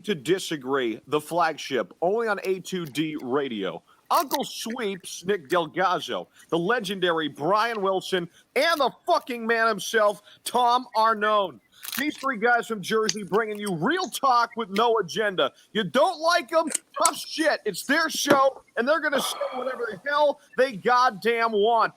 To Disagree, the flagship, only on A2D Radio. Uncle Sweeps, Nick Delgazzo, the legendary Brian Wilson, and the fucking man himself, Tom Arnone. These three guys from Jersey bringing you real talk with no agenda. You don't like them? Tough shit. It's their show, and they're going to say whatever the hell they goddamn want.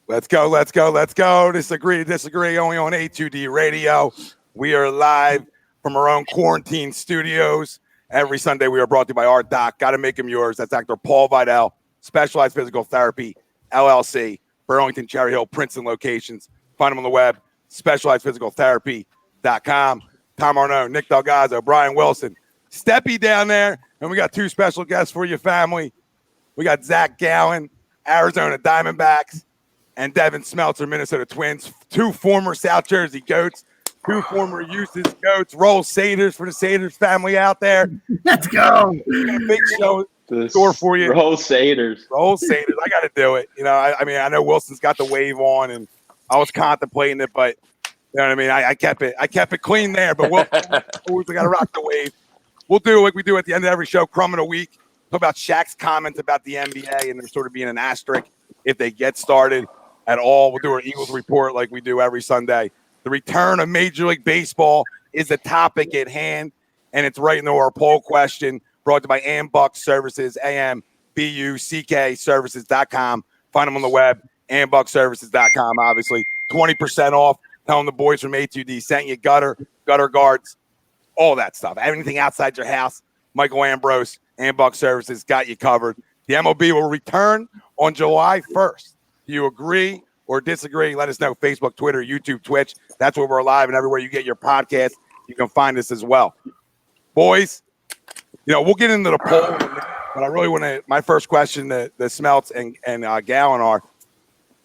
Let's go, let's go, let's go. Disagree to Disagree, only on A2D Radio. We are live from our own quarantine studios. Every Sunday, we are brought to you by our doc. Got to make him yours. That's Dr. Paul Vidal, Specialized Physical Therapy, LLC, Burlington, Cherry Hill, Princeton locations. Find them on the web, specializedphysicaltherapy.com. Tom Arnone, Nick Delgazzo, Brian Wilson, Steppy down there. And we got two special guests for your family. We got Zac Gallen, Arizona Diamondbacks, and Devin Smeltzer, Minnesota Twins. Two former South Jersey Goats, two former Eustace Goats. Roll Satyrs for the Satyrs family out there. Let's go. We got a big show store for you. Roll Satyrs. Roll Satyrs. I got to do it. You know, I mean, I know Wilson's got the wave on, and I was contemplating it, but you know what I mean. I kept it clean there, but we'll always got to rock the wave. We'll do like we do at the end of every show, crumb of the week. Talk about Shaq's comments about the NBA, and there sort of being an asterisk if they get started at all. We'll do our Eagles report like we do every Sunday. The return of Major League Baseball is the topic at hand, and it's right into our poll question brought to you by Ambuck Services, AMBUCK services.com. Find them on the web, ambuckservices.com, obviously. 20% off. Tell them the boys from A2D sent you gutter guards, all that stuff. Anything outside your house, Michael Ambrose, Ambuck Services got you covered. The MLB will return on July 1st. Do you agree or disagree? Let us know. Facebook, Twitter, YouTube, Twitch. That's where we're live, and everywhere you get your podcast, you can find us as well. Boys, you know, we'll get into the poll, but I really want to, my first question to Smelts and Gallen are,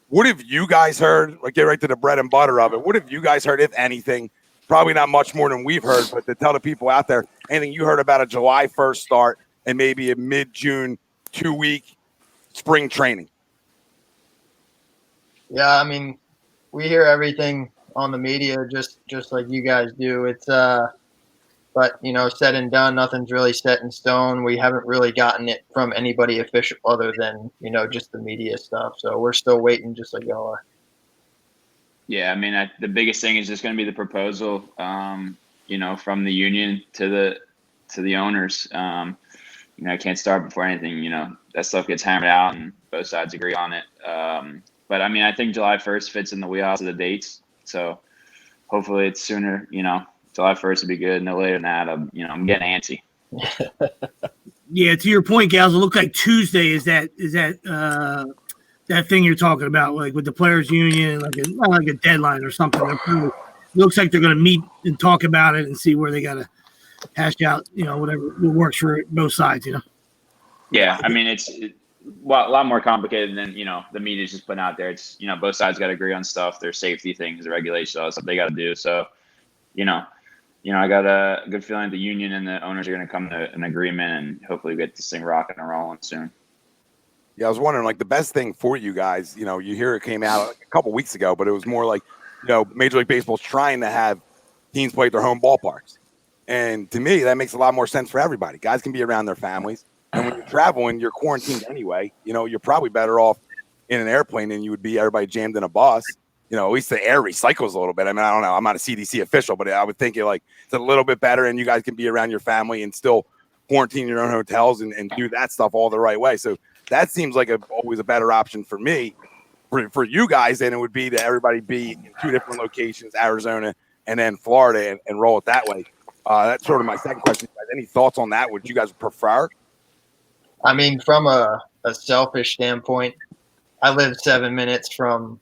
what have you guys heard? Like, get right to the bread and butter of it. What have you guys heard, if anything? Probably not much more than we've heard, but to tell the people out there, anything you heard about a July 1st start and maybe a mid-June 2-week spring training? Yeah, I mean, we hear everything on the media just like you guys do. It's but you know, said and done, nothing's really set in stone. We haven't really gotten it from anybody official other than, you know, just the media stuff. So we're still waiting, just like y'all are. Yeah, I mean, the biggest thing is just going to be the proposal, you know, from the union to the owners. You know, I can't start before anything. You know, that stuff gets hammered out and both sides agree on it. But I mean, I think July 1st fits in the wheelhouse of the dates. So hopefully it's sooner. You know, July 1st would be good. No later than that. I'm getting antsy. Yeah, to your point, Gals, it looks like Tuesday is that thing you're talking about, like with the players' union, not like a deadline or something. It looks like they're going to meet and talk about it and see where they got to hash out, you know, whatever works for both sides, you know. Yeah, I mean, it's a lot more complicated than, you know, the media's just putting out there. It's, you know, both sides got to agree on stuff. There's safety things, the regulations, all that stuff they got to do. So, you know, I got a good feeling the union and the owners are going to come to an agreement and hopefully get this thing rocking and rolling soon. Yeah, I was wondering, like, the best thing for you guys, you know, you hear it came out a couple weeks ago, but it was more like, you know, Major League Baseball's trying to have teams play at their home ballparks. And to me, that makes a lot more sense for everybody. Guys can be around their families. And when you're traveling, you're quarantined anyway. You know, you're probably better off in an airplane than you would be everybody jammed in a bus. You know, at least the air recycles a little bit. I mean, I don't know. I'm not a CDC official, but I would think it's a little bit better, and you guys can be around your family and still quarantine your own hotels and do that stuff all the right way. So that seems like always a better option for me. For you guys, then it would be to everybody be in two different locations, Arizona and then Florida, and roll it that way. That's sort of my second question. Any thoughts on that? Would you guys prefer? I mean, from a selfish standpoint, I live 7 minutes from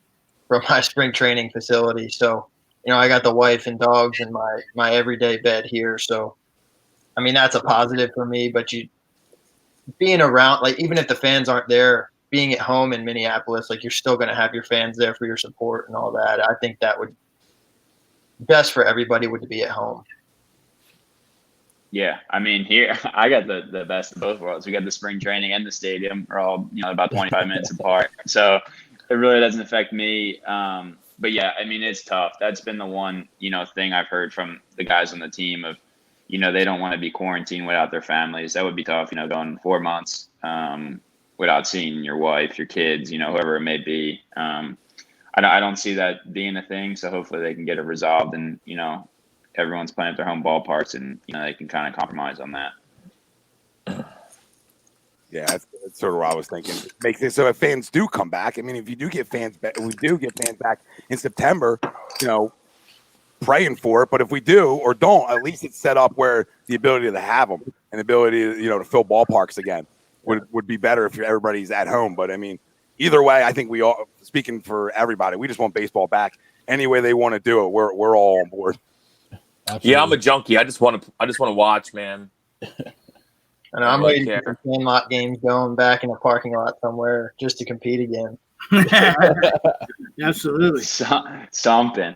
my spring training facility. So, you know, I got the wife and dogs in my everyday bed here. So, I mean, that's a positive for me. But being around, like, even if the fans aren't there, being at home in Minneapolis, like, you're still going to have your fans there for your support and all that. I think that would best for everybody would be at home. Yeah, I mean, here I got the best of both worlds. We got the spring training and the stadium are all about 25 minutes apart, so it really doesn't affect me. But yeah, I mean, it's tough. That's been the one thing I've heard from the guys on the team of they don't want to be quarantined without their families. That would be tough. Going 4 months without seeing your wife, your kids, whoever it may be. I don't see that being a thing. So hopefully they can get it resolved and everyone's playing at their home ballparks, and they can kind of compromise on that. Yeah, that's sort of what I was thinking. Make it so if fans do come back, I mean, if you do get fans back, we do get fans back in September, praying for it. But if we do or don't, at least it's set up where the ability to have them and the ability to, to fill ballparks again would be better if everybody's at home. But I mean, either way, I think we all, speaking for everybody, we just want baseball back any way they want to do it. We're all on board. Absolutely. Yeah, I'm a junkie. I just want to watch, man. And I'm waiting for Sandlot games going back in a parking lot somewhere just to compete again. Absolutely. Something.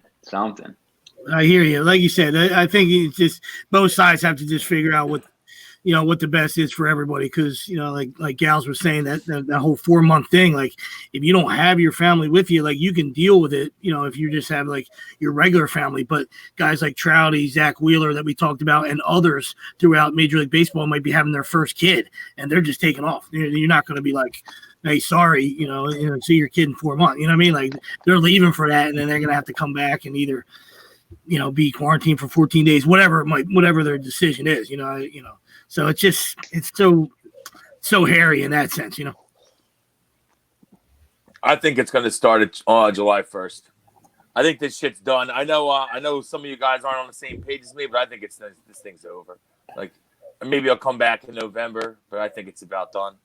I hear you. Like you said, I think it's just both sides have to just figure out what the best is for everybody. Because, like Gals was saying, that whole 4 month thing, like if you don't have your family with you, like you can deal with it, if you just have like your regular family. But guys like Trouty, Zach Wheeler that we talked about, and others throughout Major League Baseball might be having their first kid and they're just taking off. You're not going to be like, hey, sorry, see your kid in 4 months. You know what I mean? Like they're leaving for that, and then they're going to have to come back and either, be quarantined for 14 days, whatever their decision is, So it's so hairy in that sense, I think it's going to start at July 1st. I think this shit's done. I know some of you guys aren't on the same page as me, but I think this thing's over. Like maybe I'll come back in November, but I think it's about done.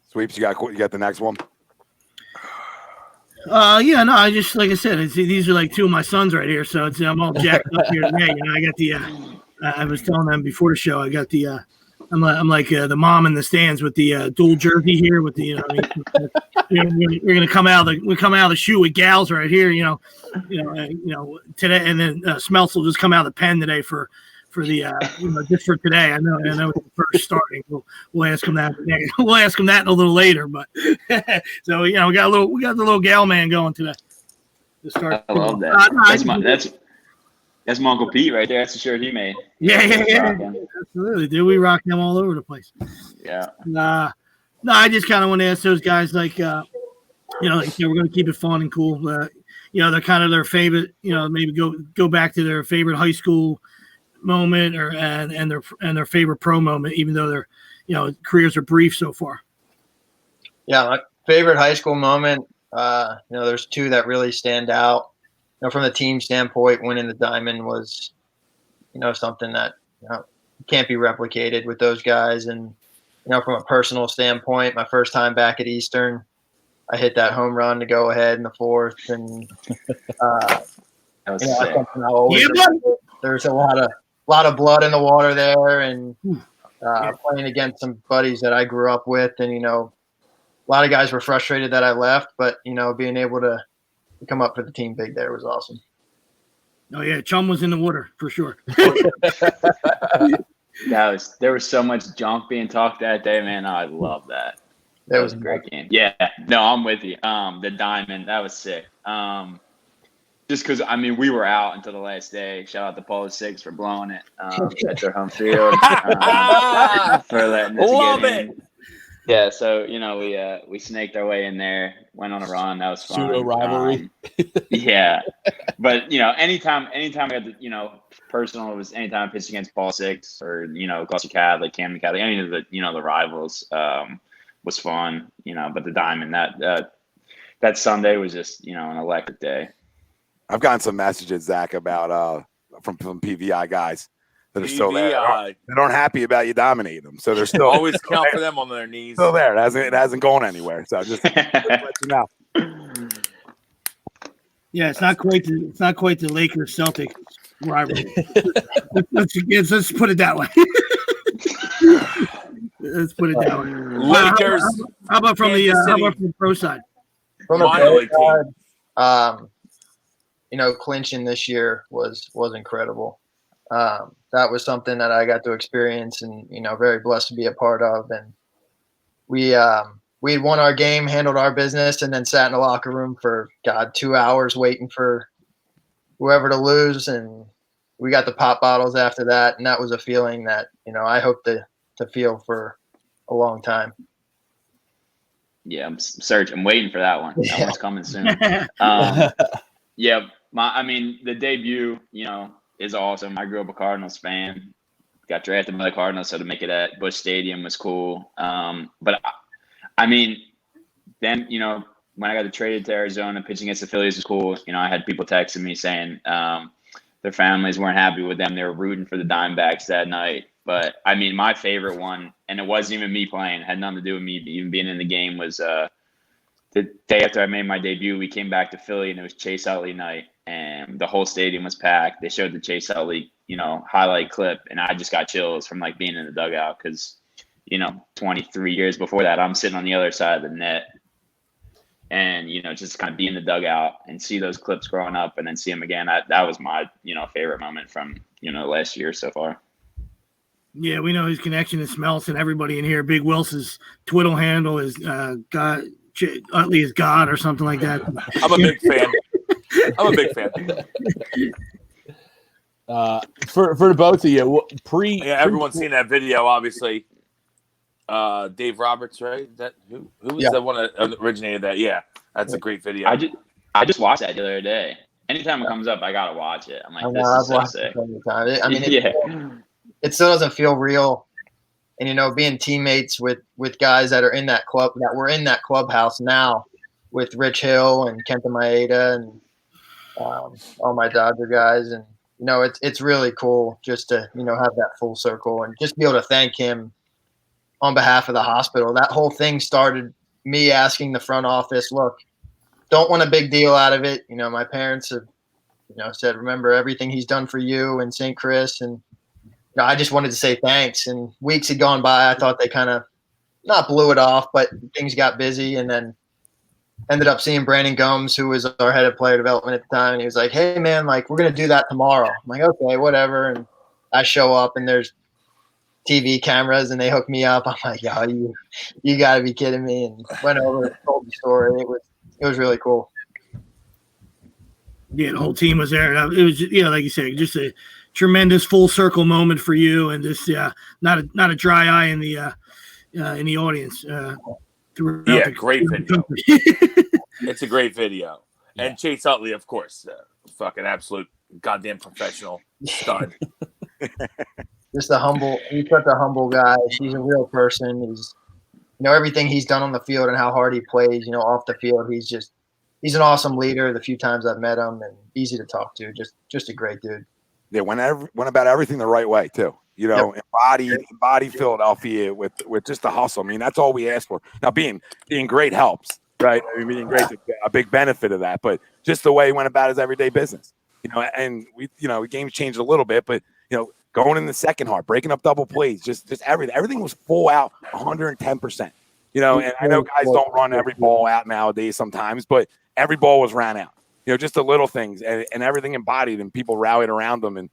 Sweeps, you got the next one. Yeah, no, I just, like I said, these are like two of my sons right here, so I'm all jacked up here today. I got the I was telling them before the show, I got the I'm like the mom in the stands with the dual jersey here with the we're gonna come out of the shoe with Gals right here, today, and then Smeltzer will just come out of the pen today for the just for today. I know it's the first starting. We'll ask him that. We'll ask him that a little later. But so we got the little gal man going today. To start. I love that. That's my Uncle Pete right there. That's the shirt he made. Yeah. Absolutely, dude. We rock them all over the place. Yeah. No, I just kind of want to ask those guys like we're going to keep it fun and cool. They're kind of their favorite. Maybe go back to their favorite high school moment and their favorite pro moment, even though their careers are brief so far. Yeah, my favorite high school moment, there's two that really stand out. From the team standpoint, winning the Diamond was something that can't be replicated with those guys. And from a personal standpoint, my first time back at Eastern, I hit that home run to go ahead in the fourth, and that was sick. There's a lot of blood in the water there, and playing against some buddies that I grew up with, and a lot of guys were frustrated that I left, but being able to come up for the team big there was awesome. Oh yeah, Chum was in the water for sure. There was so much junk being talked that day, man. I love that. That was a great game. Yeah, no, I'm with you. The Diamond, that was sick. Just because, we were out until the last day. Shout out to Polo 6 for blowing it at their home field. For letting us get in. Yeah, so, we snaked our way in there, went on a run. That was fun. Pseudo rivalry. Yeah. But, anytime I had to, personal, it was anytime I pitched against Paul 6 or, Gloucester Cad, like Camden Cad, like any of the, the rivals was fun, but the Diamond, that Sunday was just, an electric day. I've gotten some messages, Zach, about from PVI guys that are still there. They're not happy about you dominating them, so they're still always count for them on their knees. Still there. It hasn't gone anywhere. So just let you know. Yeah, it's not quite the Lakers Celtics rivalry. Let's put it that way. Let's put it that way. Lakers. How about from the pro side? From the pro side, clinching this year was incredible. That was something that I got to experience and, very blessed to be a part of. And we had won our game, handled our business, and then sat in the locker room for, 2 hours waiting for whoever to lose. And we got the pop bottles after that. And that was a feeling that, I hope to feel for a long time. Yeah, I'm waiting for that one. That one's coming soon. Yeah, the debut, is awesome. I grew up a Cardinals fan. Got drafted by the Cardinals, so to make it at Busch Stadium was cool. But then when I got traded to Arizona, pitching against the Phillies was cool. I had people texting me saying their families weren't happy with them. They were rooting for the Diamondbacks that night. But my favorite one, and it wasn't even me playing, it had nothing to do with me even being in the game, was the day after I made my debut. We came back to Philly, and it was Chase Utley night, and the whole stadium was packed. They showed the Chase Utley, highlight clip, and I just got chills from being in the dugout because, 23 years before that, I'm sitting on the other side of the net, and just kind of be in the dugout and see those clips growing up, and then see them again. That was my favorite moment from last year so far. Yeah, we know his connection to Smeltzer and everybody in here. Big Wilson's Twitter handle is God. Utley is God or something like that. I'm a big fan. For the both of you, everyone's seen that video, obviously. Dave Roberts, right? Who was the one that originated that? Yeah, that's a great video. I just watched that the other day. Anytime it comes up, I gotta watch it. I'm like, this is so sick. It still doesn't feel real. And, being teammates with guys that are in that club, that were in that clubhouse now with Rich Hill and Kenta Maeda and all my Dodger guys. And, it's really cool just to, have that full circle and just be able to thank him on behalf of the hospital. That whole thing started me asking the front office, look, don't want a big deal out of it. My parents have, said, remember everything he's done for you and St. Chris. And, I just wanted to say thanks. And weeks had gone by. I thought they kind of not blew it off, but things got busy. And then ended up seeing Brandon Gomes, who was our head of player development at the time. And he was like, hey, man, we're going to do that tomorrow. I'm like, okay, whatever. And I show up and there's TV cameras and they hook me up. I'm like, yo, you got to be kidding me. And went over and told the story. It was really cool. Yeah, the whole team was there. It was, like you said, just a tremendous full circle moment for you, and just not a dry eye in the audience. Great video. It's a great video, and Chase Utley, of course, fucking absolute goddamn professional stud. He's such a humble guy. He's a real person. He's, everything he's done on the field and how hard he plays. Off the field, he's an awesome leader. The few times I've met him, and easy to talk to. Just a great dude. Yeah, went about everything the right way too. Embodied Philadelphia with just the hustle. That's all we asked for. Now being great helps, right? Being great is a big benefit of that, but just the way he went about his everyday business. And we games changed a little bit, but going in the second half, breaking up double plays, just everything. Everything was full out, 110%. And I know guys don't run every ball out nowadays sometimes, but every ball was ran out. Just the little things and everything embodied, and people rallied around them. And,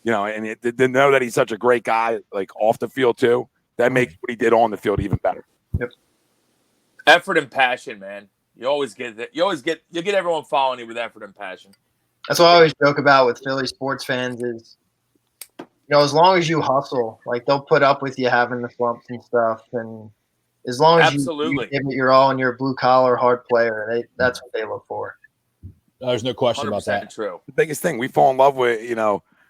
and to know that he's such a great guy, off the field too, that makes what he did on the field even better. Yep. Effort and passion, man. You get everyone following you with effort and passion. That's what I always joke about with Philly sports fans is, as long as you hustle, they'll put up with you having the slumps and stuff. And as long as you give it your all and you're a blue collar hard player, that's what they look for. There's no question about that. True. The biggest thing, we fall in love with,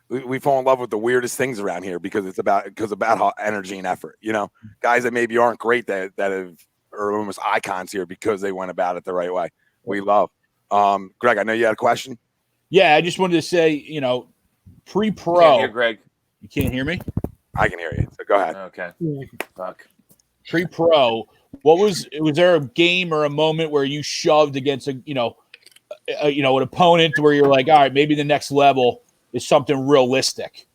we fall in love with the weirdest things around here because it's about energy and effort. Guys that maybe aren't great that are almost icons here because they went about it the right way. We love. Greg, I know you had a question. Yeah, I just wanted to say, pre-pro. Can't hear Greg. You can't hear me? I can hear you. So go ahead. Okay. Fuck. Pre-pro, was there a game or a moment where you shoved against an opponent where you're like, all right, maybe the next level is something realistic?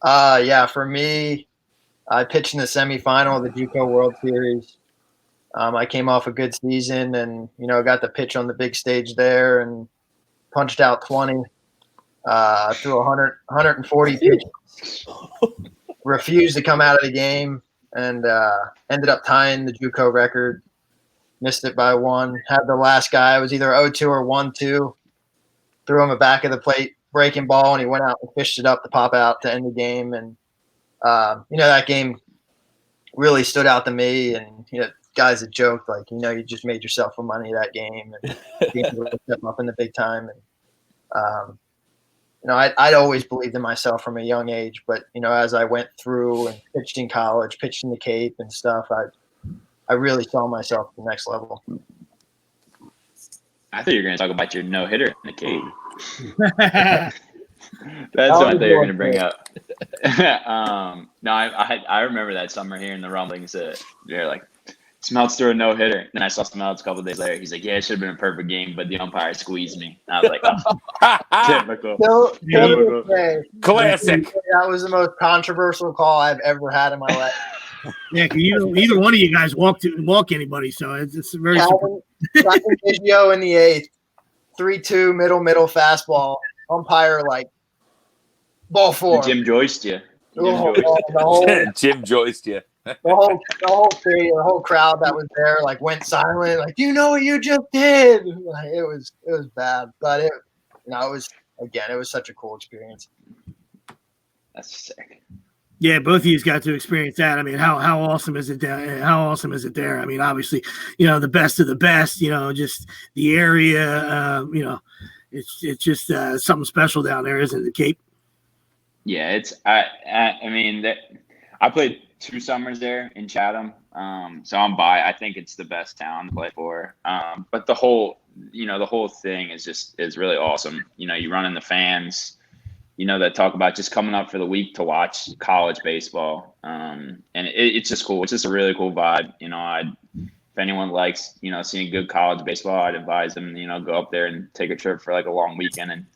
Yeah, for me, I pitched in the semifinal of the JUCO World Series. I came off a good season and, got the pitch on the big stage there. And, punched out 20, threw 140 pitches, refused to come out of the game, and ended up tying the JUCO record. Missed it by 1. Had the last guy. It was either 0-2 or 1-2. Threw him a back of the plate breaking ball, and he went out and fished it up to pop out to end the game. And, that game really stood out to me. And, guys that joked, like, you just made yourself some money that game and being able to step up in the big time. And, I'd always believed in myself from a young age. But, as I went through and pitched in college, pitched in the Cape and stuff, I really saw myself at the next level. I thought you were going to talk about your no-hitter in the Cape. That's what I thought you were going to bring up. No, I remember that summer hearing the rumblings that they're like, Smeltzer threw a no-hitter. Then I saw Smeltzer a couple of days later. He's like, yeah, it should have been a perfect game, but the umpire squeezed me. And I was like, oh, typical. Classic. That was the most controversial call I've ever had in my life. Yeah, because either one of you guys walk anybody, so it's very. Calvin Biggio in the 8th, 3-2 middle fastball. Umpire ball 4. Jim joiced you. Jim joiced you. The whole crowd that was there went silent. Like, you know what you just did? It was bad, but it was it was such a cool experience. That's sick. Yeah, both of you got to experience that. I mean, how awesome is it there? How awesome is it there? I mean, obviously, the best of the best. Just the area. It's just something special down there, isn't it, the Cape? Yeah, it's. I mean, I played 2 summers there in Chatham, so I'm by. I think it's the best town to play for. But the whole thing is really awesome. You run in the fans. That talk about just coming up for the week to watch college baseball. And it's just cool. It's just a really cool vibe. If anyone likes, seeing good college baseball, I'd advise them, go up there and take a trip for a long weekend. And,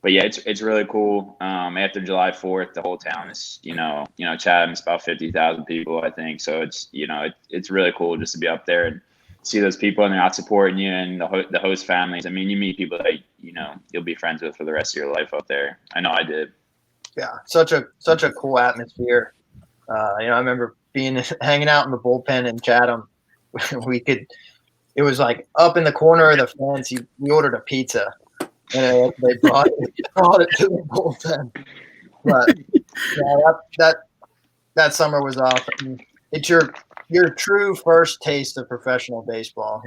but yeah, it's really cool. After July 4th, the whole town is, Chatham's about 50,000 people, I think. So it's, it's really cool just to be up there and see those people and they're not supporting you and the host families. I mean, you meet people that, you'll be friends with for the rest of your life up there. I know I did. Yeah. Such a cool atmosphere. I remember hanging out in the bullpen in Chatham. It was up in the corner of the fence. We ordered a pizza and they brought it to the bullpen. But yeah, that summer was awesome. It's your true first taste of professional baseball.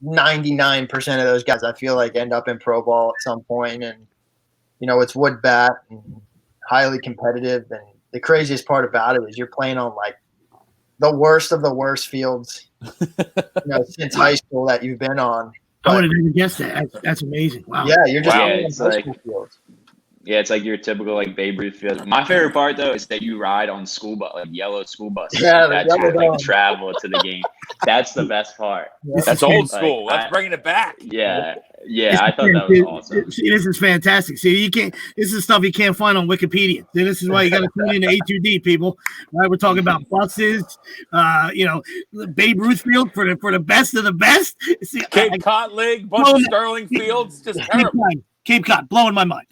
99% of those guys I feel end up in pro ball at some point, and it's wood bat and highly competitive. And the craziest part about it is you're playing on the worst of the worst fields since high school that you've been on. I would have never guessed that. That's amazing. Wow. Yeah, you're just playing on high school fields. Yeah, it's your typical Babe Ruth field. My favorite part though is that you ride on school bus, yellow school buses. Yeah, that travel to the game. That's the best part. That's old school. Let's bring it back. Yeah, I thought that was awesome. See, this is fantastic. See, this is stuff you can't find on Wikipedia. See, this is why you got to tune into A2D, people. Right? We're talking about buses. Babe Ruth Field for the best of the best. See, Cape Cod League, bunch of Sterling Fields, just terrible. Cape Cod, blowing my mind.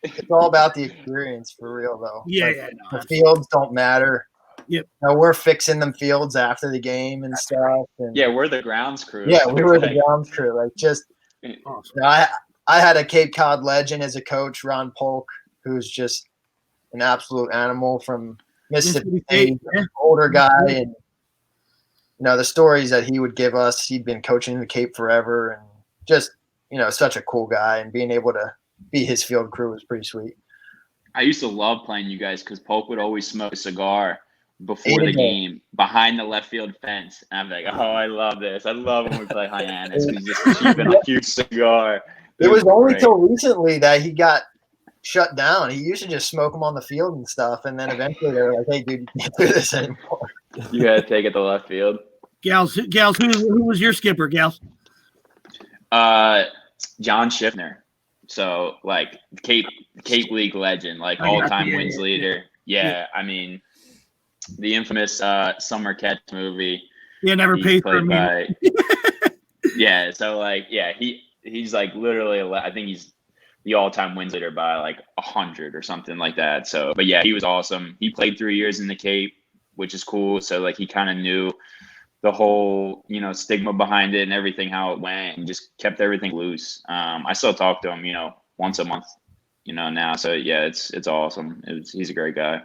It's all about the experience for real, though. Yeah, the fields don't matter. Yep. We're fixing them fields after the game and stuff. And yeah, we're the grounds crew. Yeah, we were the grounds crew. Awesome. I had a Cape Cod legend as a coach, Ron Polk, who's just an absolute animal from Mississippi State, older guy, and the stories that he would give us. He'd been coaching in the Cape forever, and just such a cool guy, and being able to be his field crew was pretty sweet. I used to love playing you guys because Polk would always smoke a cigar before the game behind the left field fence. And I'm like, oh, I love this. I love when we play Hyannis. He's just keeping a huge cigar. It was only till recently that he got shut down. He used to just smoke them on the field and stuff. And then eventually they were like, hey, dude, you can't do this anymore. You got to take it to left field. Gals, who was your skipper, Gals? John Schiffner. So, Cape League legend, all-time wins leader. Yeah, I mean, the infamous Summer Catch movie. Yeah, never paid for a meal. Yeah. So like, yeah, he's like literally, I think he's the all-time wins leader by like 100 or something like that. So, but yeah, he was awesome. He played 3 years in the Cape, which is cool. So like, he kind of knew the whole, stigma behind it and everything, how it went, and just kept everything loose. I still talk to him, once a month, now. So yeah, it's awesome. He's a great guy.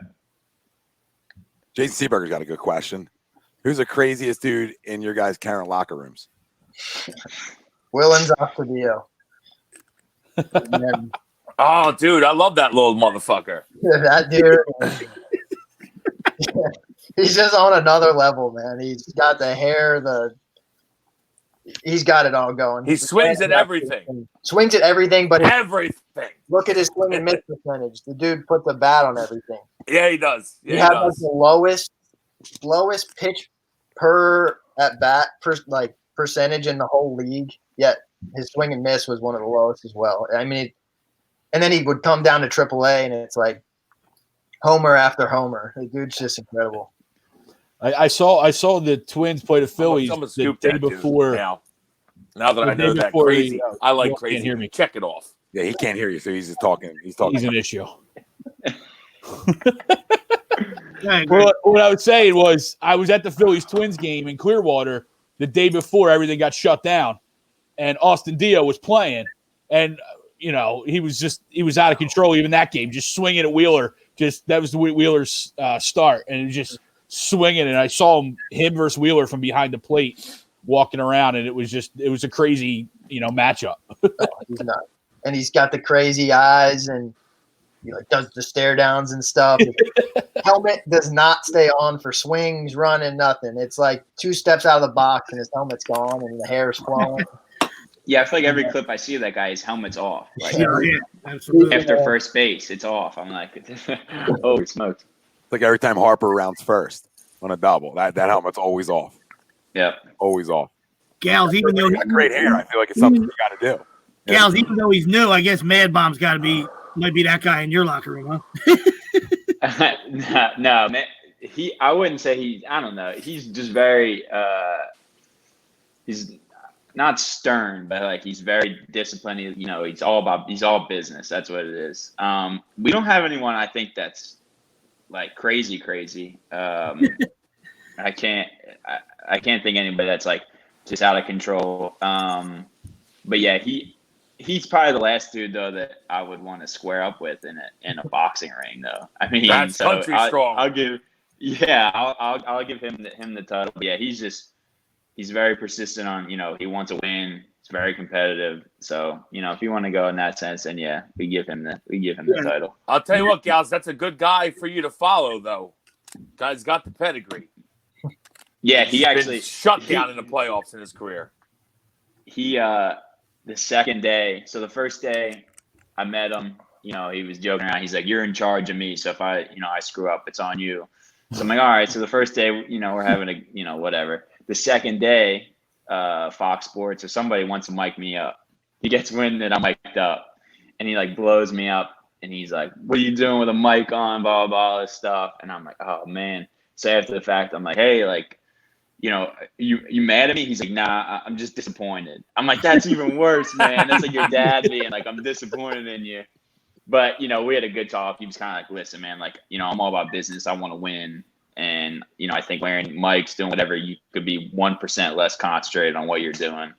Jason Seaberger's got a good question. Who's the craziest dude in your guys' current locker rooms? Willens Ostadio. Oh, dude, I love that little motherfucker. That dude. He's just on another level, man. He's got the hair, he's got it all going. He swings at everything. Swings at everything, but everything. Look at his swing and miss percentage. The dude puts a bat on everything. Yeah, he does. Yeah, he had like the lowest pitch per at bat percentage in the whole league. Yet his swing and miss was one of the lowest as well. I mean, and then he would come down to AAA, and it's like homer after homer. The dude's just incredible. I saw the Twins play the Phillies the day before. Now that I know that crazy, I like crazy. Can't hear me. Check it off. Yeah, he can't hear you, so he's just talking. He's talking. He's an issue. Well, what I was saying was I was at the Phillies Twins game in Clearwater the day before everything got shut down, and Austin Dio was playing, and he was out of control even that game, just swinging at Wheeler. That was the Wheeler's start, and it was just swinging, and I saw him versus Wheeler from behind the plate walking around, and it was a crazy matchup. He's not, and he's got the crazy eyes, and he does the stare downs and stuff. Helmet does not stay on for swings, running, nothing. It's like 2 steps out of the box, and his helmet's gone, and the hair's flowing. Yeah, I feel like every clip I see of that guy, his helmet's off. Like absolutely. after first base, it's off. I'm like, oh, smoked. It's like every time Harper rounds first on a double, that helmet's always off. Yeah, always off. Gals, even though he's got great hair, I feel like it's something you got to do. Gals, even though he's new, I guess Mad Bomb's might be that guy in your locker room, huh? No, man. I wouldn't say I don't know. He's just very. He's not stern, but like he's very disciplined. He's all business. That's what it is. We don't have anyone I think that's like crazy. I can't think anybody that's like just out of control. But yeah, he's probably the last dude though that I would want to square up with in a boxing ring though. I mean, that's country strong. I'll give him the title. But yeah, he's very persistent on, he wants to win. It's very competitive. So, if you want to go in that sense, then yeah, we give him the title. I'll tell you what, gals, that's a good guy for you to follow though. Guy's got the pedigree. Yeah, he actually shut down in the playoffs in his career. He the second day, so the first day I met him, he was joking around. He's like, "You're in charge of me, so if I screw up, it's on you." So I'm like, "All right." So the first day, we're having a, whatever. The second day, Fox Sports or somebody wants to mic me up. He gets wind that I'm mic'd up, and he like blows me up, and he's like, "What are you doing with a mic on?" Blah blah blah, all this stuff, and I'm like, "Oh man." So after the fact, I'm like, "Hey, like, you mad at me?" He's like, "Nah, I'm just disappointed." I'm like, "That's even worse, man. That's like your dad being like, I'm disappointed in you." But, we had a good talk. He was kind of like, "Listen, man, like, I'm all about business. I want to win. And, I think wearing mics, doing whatever, you could be 1% less concentrated on what you're doing."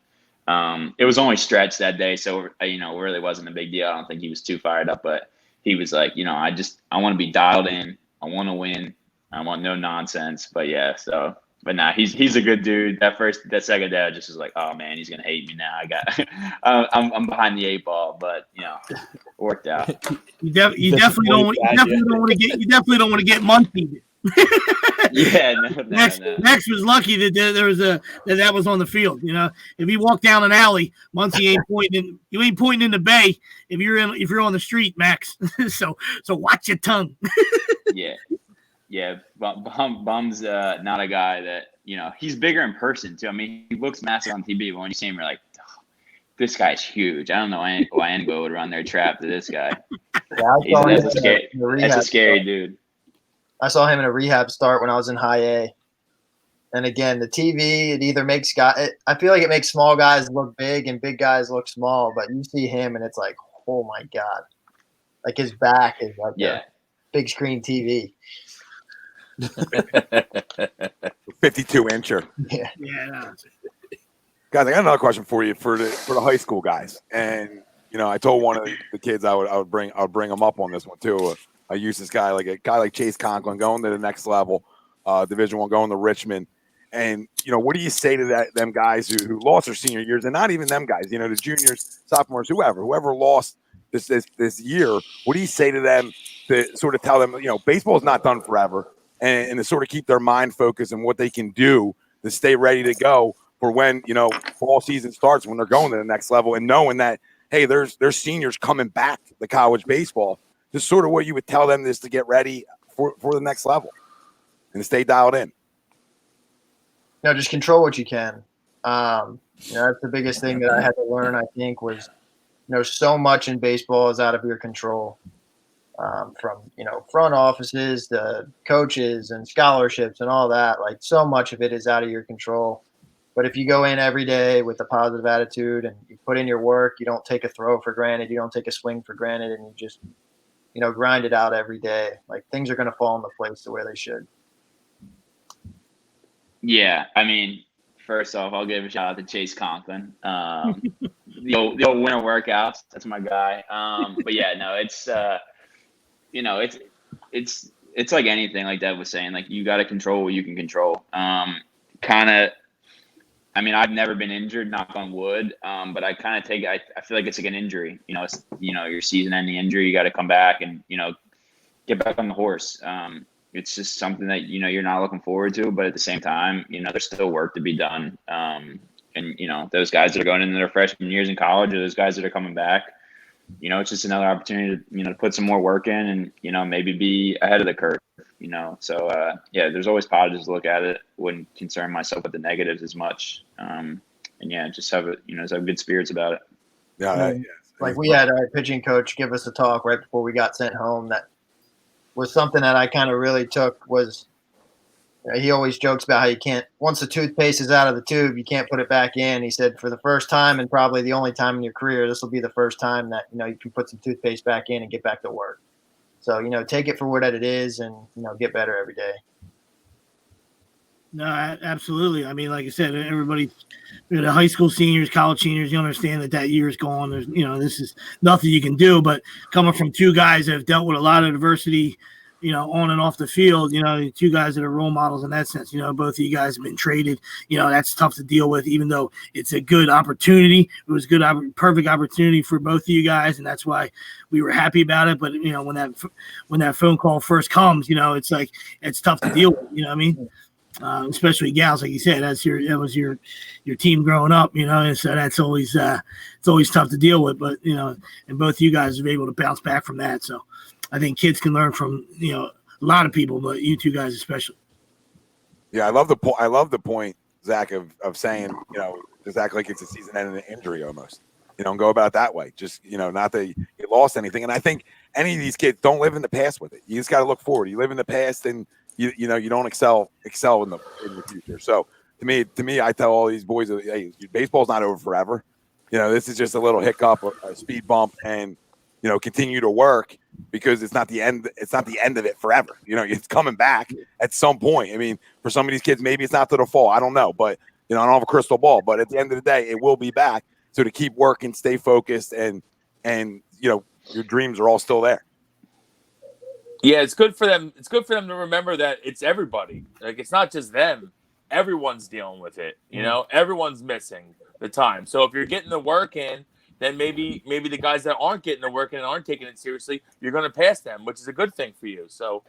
It was only stretched that day. So, it really wasn't a big deal. I don't think he was too fired up, but he was like, I want to be dialed in. I want to win. I want no nonsense. But yeah, so. But nah, he's a good dude. That second day, I just was like, "Oh man, he's gonna hate me now." I'm behind the 8 ball, but it worked out. You definitely don't want to get Muncie. Yeah, Max was lucky that that was on the field. If he walked down an alley, Muncie ain't pointing. You ain't pointing in the bay if you're on the street, Max. so watch your tongue. Yeah, Bum's not a guy that, he's bigger in person too. I mean, he looks massive on TV, but when you see him, you're like, oh, this guy's huge. I don't know why anybody would run their trap to this guy. Yeah, that's a scary dude. I saw him in a rehab start when I was in high A, And again, the TV, it either makes I feel like it makes small guys look big and big guys look small, but you see him and it's like, oh my God. Like his back is like a big screen TV. 52-incher. Yeah. Yeah. Guys, I got another question for you for the high school guys. And I told one of the kids I would bring them up on this one too. I use this guy like Chase Conklin going to the next level, Division I, going to Richmond. And what do you say to them guys who lost their senior years, and not even them guys, the juniors, sophomores, whoever lost this year? What do you say to them to sort of tell them, baseball is not done forever, and to sort of keep their mind focused on what they can do to stay ready to go for when fall season starts, when they're going to the next level, and knowing that, hey, there's seniors coming back to college baseball. Just sort of what you would tell them is to get ready for the next level and to stay dialed in. Just control what you can. That's the biggest thing that I had to learn, I think, was, so much in baseball is out of your control. From, front offices to coaches and scholarships and all that. Like, so much of it is out of your control. But if you go in every day with a positive attitude and you put in your work, you don't take a throw for granted, you don't take a swing for granted, and you just, grind it out every day, like, things are going to fall into place to where they should. Yeah, I mean, first off, I'll give a shout out to Chase Conklin. The old winter workouts, that's my guy. But yeah, no, it's it's like anything, like Dev was saying, like, you got to control what you can control. I mean, I've never been injured, knock on wood, but I kind of I feel like it's like an injury. It's your season-ending injury. You got to come back and get back on the horse. It's just something that you're not looking forward to, but at the same time, there's still work to be done. And those guys that are going into their freshman years in college, or those guys that are coming back, it's just another opportunity to to put some more work in and maybe be ahead of the curve. So there's always positives to look at it. Wouldn't concern myself with the negatives as much. Just have have good spirits about it. Yeah, like we had our pitching coach give us a talk right before we got sent home. That was something that I kind of really took. Was he always jokes about how you can't, once the toothpaste is out of the tube, you can't put it back in. He said, for the first time and probably the only time in your career, this will be the first time that you can put some toothpaste back in and get back to work. So, take it for what it is and, get better every day. No, absolutely. I mean, like I said, everybody, the high school seniors, college seniors, you understand that year is gone. There's, this is nothing you can do. But coming from two guys that have dealt with a lot of adversity, on and off the field, two guys that are role models in that sense. Both of you guys have been traded. That's tough to deal with, even though it's a good opportunity. It was a perfect opportunity for both of you guys, and that's why we were happy about it. But when that phone call first comes, it's like it's tough to deal with. You know what I mean? Especially gals, like you said, that was your team growing up. And so that's always it's always tough to deal with. But and both of you guys have been able to bounce back from that. So I think kids can learn from a lot of people, but you two guys especially. Yeah, I love the point, Zach, of saying just act like it's a season-ending injury almost. Go about it that way. Just not that you lost anything. And I think any of these kids don't live in the past with it. You just got to look forward. You live in the past, and you don't excel in the future. So to me, I tell all these boys, hey, baseball's not over forever. This is just a little hiccup, a speed bump, and continue to work, because it's not the end. It's not the end of it forever. It's coming back at some point. I mean, for some of these kids, maybe it's not to the fall. I don't know, but I don't have a crystal ball. But at the end of the day, it will be back. So to keep working, stay focused, and your dreams are all still there. Yeah, it's good for them. It's good for them to remember that it's everybody. Like, it's not just them. Everyone's dealing with it. Everyone's missing the time. So if you're getting the work in, then maybe the guys that aren't getting the work in and aren't taking it seriously, you're going to pass them, which is a good thing for you. So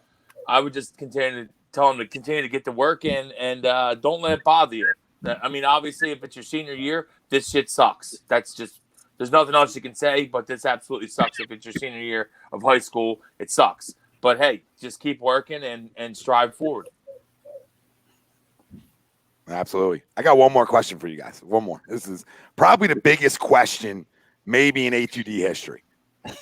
I would just continue to tell them to continue to get the work in, and don't let it bother you. I mean, obviously, if it's your senior year, this shit sucks. That's just, there's nothing else you can say, but this absolutely sucks. If it's your senior year of high school, it sucks. But hey, just keep working and strive forward. Absolutely. I got one more question for you guys. One more. This is probably the biggest question maybe in A2D history.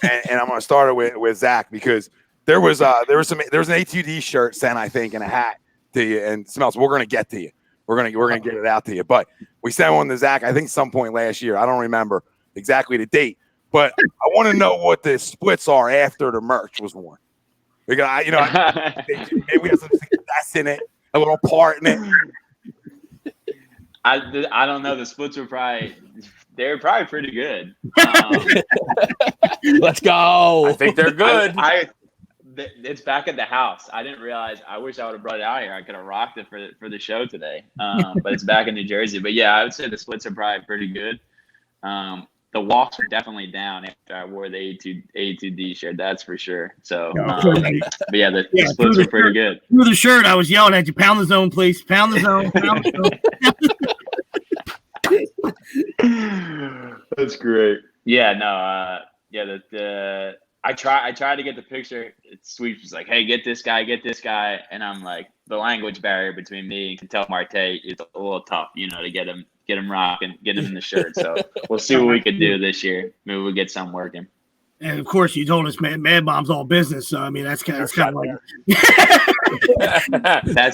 And I'm going to start it with Zach, because there was an A2D shirt sent, I think, and a hat to you, and Smeltzer, we're going to get to you. We're gonna get it out to you. But we sent one to Zach, I think some point last year. I don't remember exactly the date, but I want to know what the splits are after the merch was worn. Because maybe we have some success in it, a little part in it. I don't know. The splits were probably pretty good. Let's go. I think they're good. It's back at the house. I didn't realize. I wish I would have brought it out here. I could have rocked it for the show today. But it's back in New Jersey. But yeah, I would say the splits are probably pretty good. The walks were definitely down after I wore the A2D shirt. That's for sure. So, but yeah, the splits were pretty good. Through the shirt, I was yelling at you, "Pound the zone, please! Pound the zone! Pound the zone!" That's great. Yeah, no, I tried to get the picture. Sweeps was like, "Hey, get this guy," and I'm like, the language barrier between me and Cantel Marte is a little tough, to get him rocking, get him in the shirt. So we'll see what we could do this year. Maybe we'll get something working. And of course, you told us Mad Bomb's all business. So I mean, that's kind of like.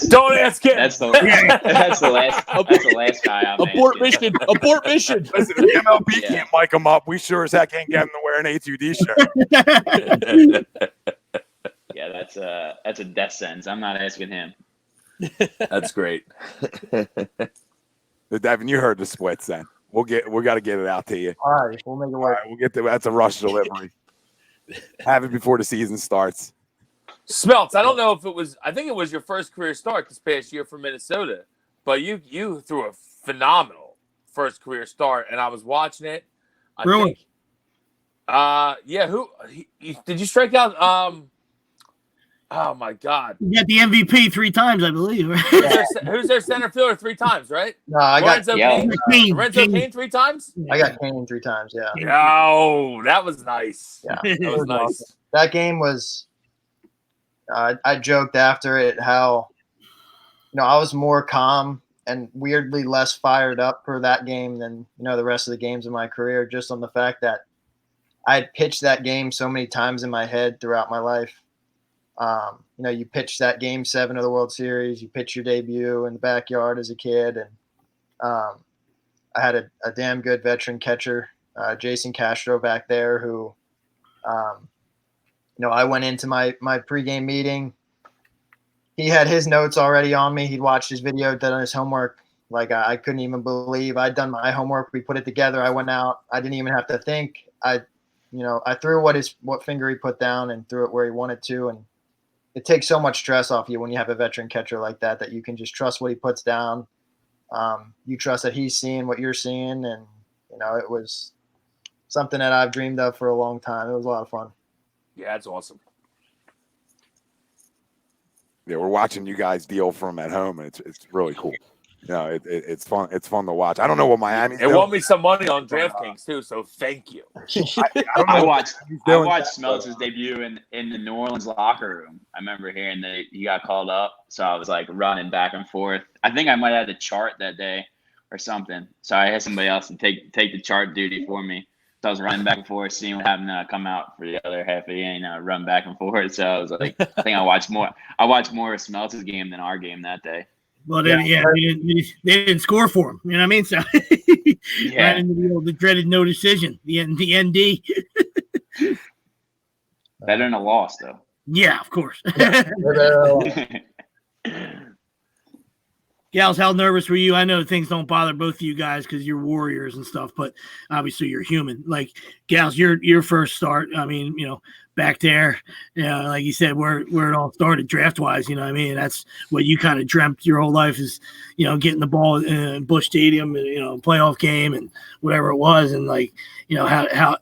Don't ask him. That's the last guy. Abort mission. Abort mission. Listen, if MLB can't mic him up, we sure as heck can't get him to wear an A2D shirt. Yeah, that's a death sentence. I'm not asking him. That's great. Devin, you heard the splits then. We got to get it out to you. All right, we'll make it work. All right, that's a rush delivery. Have it before the season starts. Smeltz, I don't know if I think it was your first career start this past year for Minnesota, but you threw a phenomenal first career start, and I was watching it. Really? Did you strike out? Oh my God! You got the MVP 3 times, I believe. Who's their center fielder 3 times, right? No, I got Lorenzo Cain 3 times. I got Kane 3 times. Yeah. Oh, that was nice. Yeah, that was nice. That game was. I joked after it how, I was more calm and weirdly less fired up for that game than the rest of the games of my career, just on the fact that I had pitched that game so many times in my head throughout my life. You pitched that Game 7 of the World Series. You pitched your debut in the backyard as a kid, and I had a damn good veteran catcher, Jason Castro, back there, who, I went into my pregame meeting. He had his notes already on me. He'd watched his video, done his homework. Like I couldn't even believe I'd done my homework. We put it together. I went out. I didn't even have to think. I threw what finger he put down and threw it where he wanted to, and it takes so much stress off you when you have a veteran catcher like that you can just trust what he puts down. You trust that he's seeing what you're seeing, and it was something that I've dreamed of for a long time. It was a lot of fun. Yeah, that's awesome. Yeah, we're watching you guys deal from at home, and it's really cool. It's fun. It's fun to watch. I don't know what Miami. They want me some money on DraftKings too, so thank you. I watched Smeltzer's debut in the New Orleans locker room. I remember hearing that he got called up, so I was like running back and forth. I think I might have had the chart that day or something, so I had somebody else to take the chart duty for me. So I was running back and forth, seeing what happened. Come out for the other half of the game, run back and forth. So I was like, I think I watched more of Smeltzer's game than our game that day. Well, they didn't score for him. You know what I mean? So yeah, the dreaded no decision, the ND. Better than a loss, though. Yeah, of course. Gals, how nervous were you? I know things don't bother both of you guys because you're warriors and stuff, but obviously you're human. Like, Gals, your first start, I mean, back there, like you said, where it all started draft-wise, you know what I mean? That's what you kind of dreamt your whole life is, getting the ball in Busch Stadium, and, playoff game and whatever it was. And, like,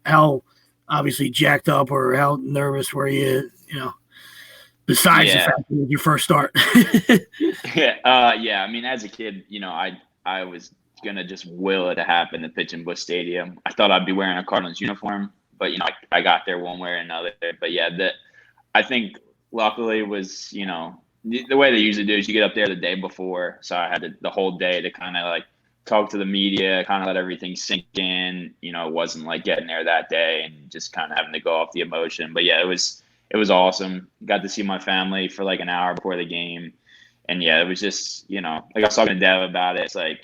how obviously jacked up or how nervous were you, besides the fact that it was your first start? Yeah. I mean, as a kid, I was going to just will it to happen to pitch in Busch Stadium. I thought I'd be wearing a Cardinals uniform, but, I got there one way or another. But, yeah, I think luckily was, the way they usually do is you get up there the day before. So I had the whole day to kind of, like, talk to the media, kind of let everything sink in. It wasn't like getting there that day and just kind of having to go off the emotion. But, yeah, it was awesome. Got to see my family for like an hour before the game. And yeah, it was just, like I was talking to Dev about it. It's like,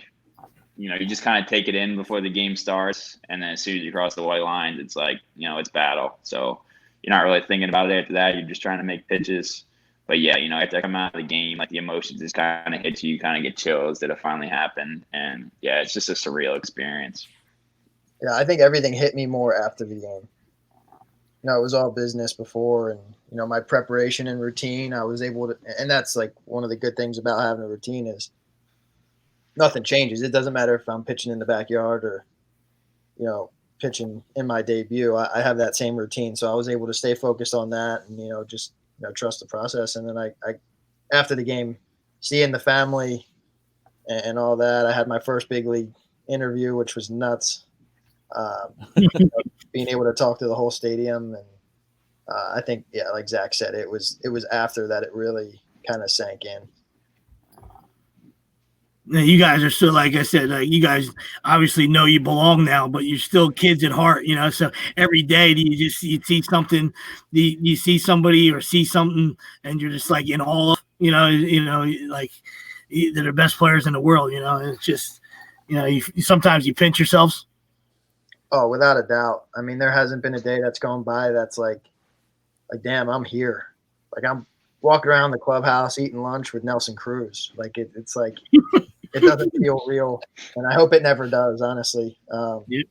you just kind of take it in before the game starts. And then as soon as you cross the white lines, it's like, it's battle. So you're not really thinking about it after that. You're just trying to make pitches. But yeah, after I come out of the game, like the emotions just kind of hit you. You kind of get chills that it finally happened. And yeah, it's just a surreal experience. Yeah, I think everything hit me more after the game. It was all business before, and my preparation and routine, I was able to, and that's like one of the good things about having a routine is nothing changes. It doesn't matter if I'm pitching in the backyard or, pitching in my debut. I have that same routine, so I was able to stay focused on that and just trust the process. And then I after the game, seeing the family and all that, I had my first big league interview, which was nuts. Being able to talk to the whole stadium, and I think, yeah, like Zach said, it was after that it really kind of sank in. Now, you guys are still, like I said, you guys obviously know you belong now, but you're still kids at heart, So every day, do you see something, you see somebody or see something, and you're just like in awe, like they're the best players in the world, It's just, sometimes you pinch yourselves. Oh, without a doubt. I mean, there hasn't been a day that's gone by that's like, damn, I'm here. Like I'm walking around the clubhouse eating lunch with Nelson Cruz. Like it's like it doesn't feel real, and I hope it never does, honestly. Yep.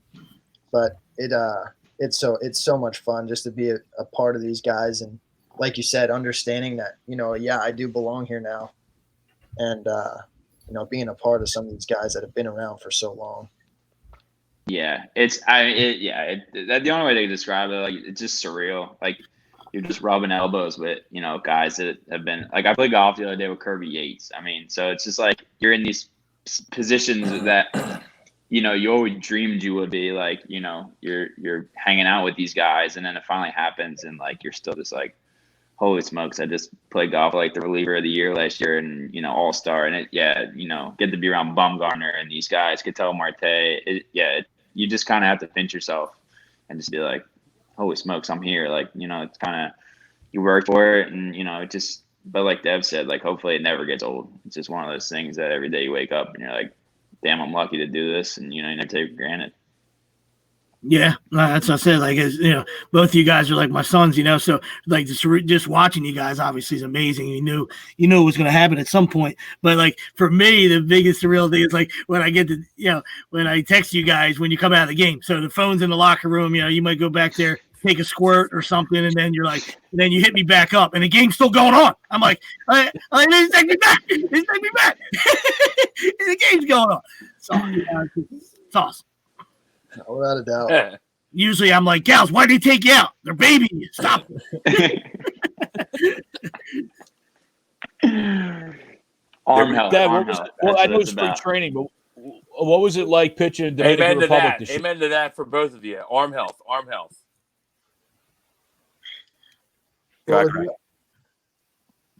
But it's so much fun just to be a part of these guys, and like you said, understanding that yeah, I do belong here now, and being a part of some of these guys that have been around for so long. Yeah, the only way to describe it, like, it's just surreal. Like you're just rubbing elbows with, guys that have been, like, I played golf the other day with Kirby Yates. I mean, so it's just like you're in these positions that, you always dreamed you would be, like, you're hanging out with these guys, and then it finally happens, and like you're still just like, holy smokes, I just played golf like the reliever of the year last year, and all-star, and get to be around Bumgarner and these guys, Ketel Marte. You just kind of have to pinch yourself and just be like, holy smokes, I'm here. Like, it's kind of, you work for it, and but like Dev said, like, hopefully it never gets old. It's just one of those things that every day you wake up and you're like, damn, I'm lucky to do this, and you never take it for granted. Yeah, that's what I said. Like, both of you guys are like my sons, So like just watching you guys obviously is amazing. You knew it was going to happen at some point. But like for me, the biggest surreal thing is like when I get to when I text you guys when you come out of the game. So the phone's in the locker room. You might go back there, take a squirt or something, and then you're like, and then you hit me back up, and the game's still going on. I'm like, take me back, take me back. The game's going on. So it's awesome. Without a doubt. Usually I'm like, gals, why'd they take you out? They're babying you. Stop. Arm health. Well, I know it's spring training, but what was it like pitching in Dominican Republic this year? Amen to that for both of you. Arm health.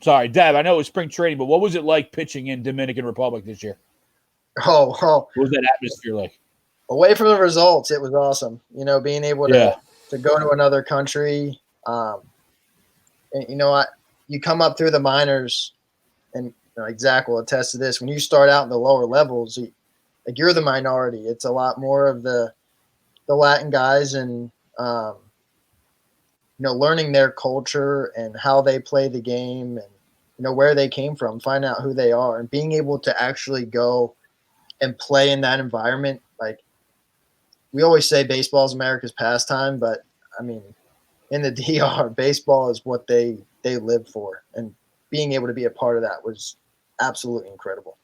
Sorry, Dad, I know it was spring training, but what was it like pitching in Dominican Republic this year? Oh. What was that atmosphere like? Away from the results, it was awesome. Being able to go to another country. And you come up through the minors, and like Zach will attest to this. When you start out in the lower levels, you're the minority. It's a lot more of the Latin guys, and learning their culture and how they play the game, and where they came from, find out who they are, and being able to actually go and play in that environment. Like, we always say baseball is America's pastime, but I mean, in the DR, baseball is what they live for, and being able to be a part of that was absolutely incredible.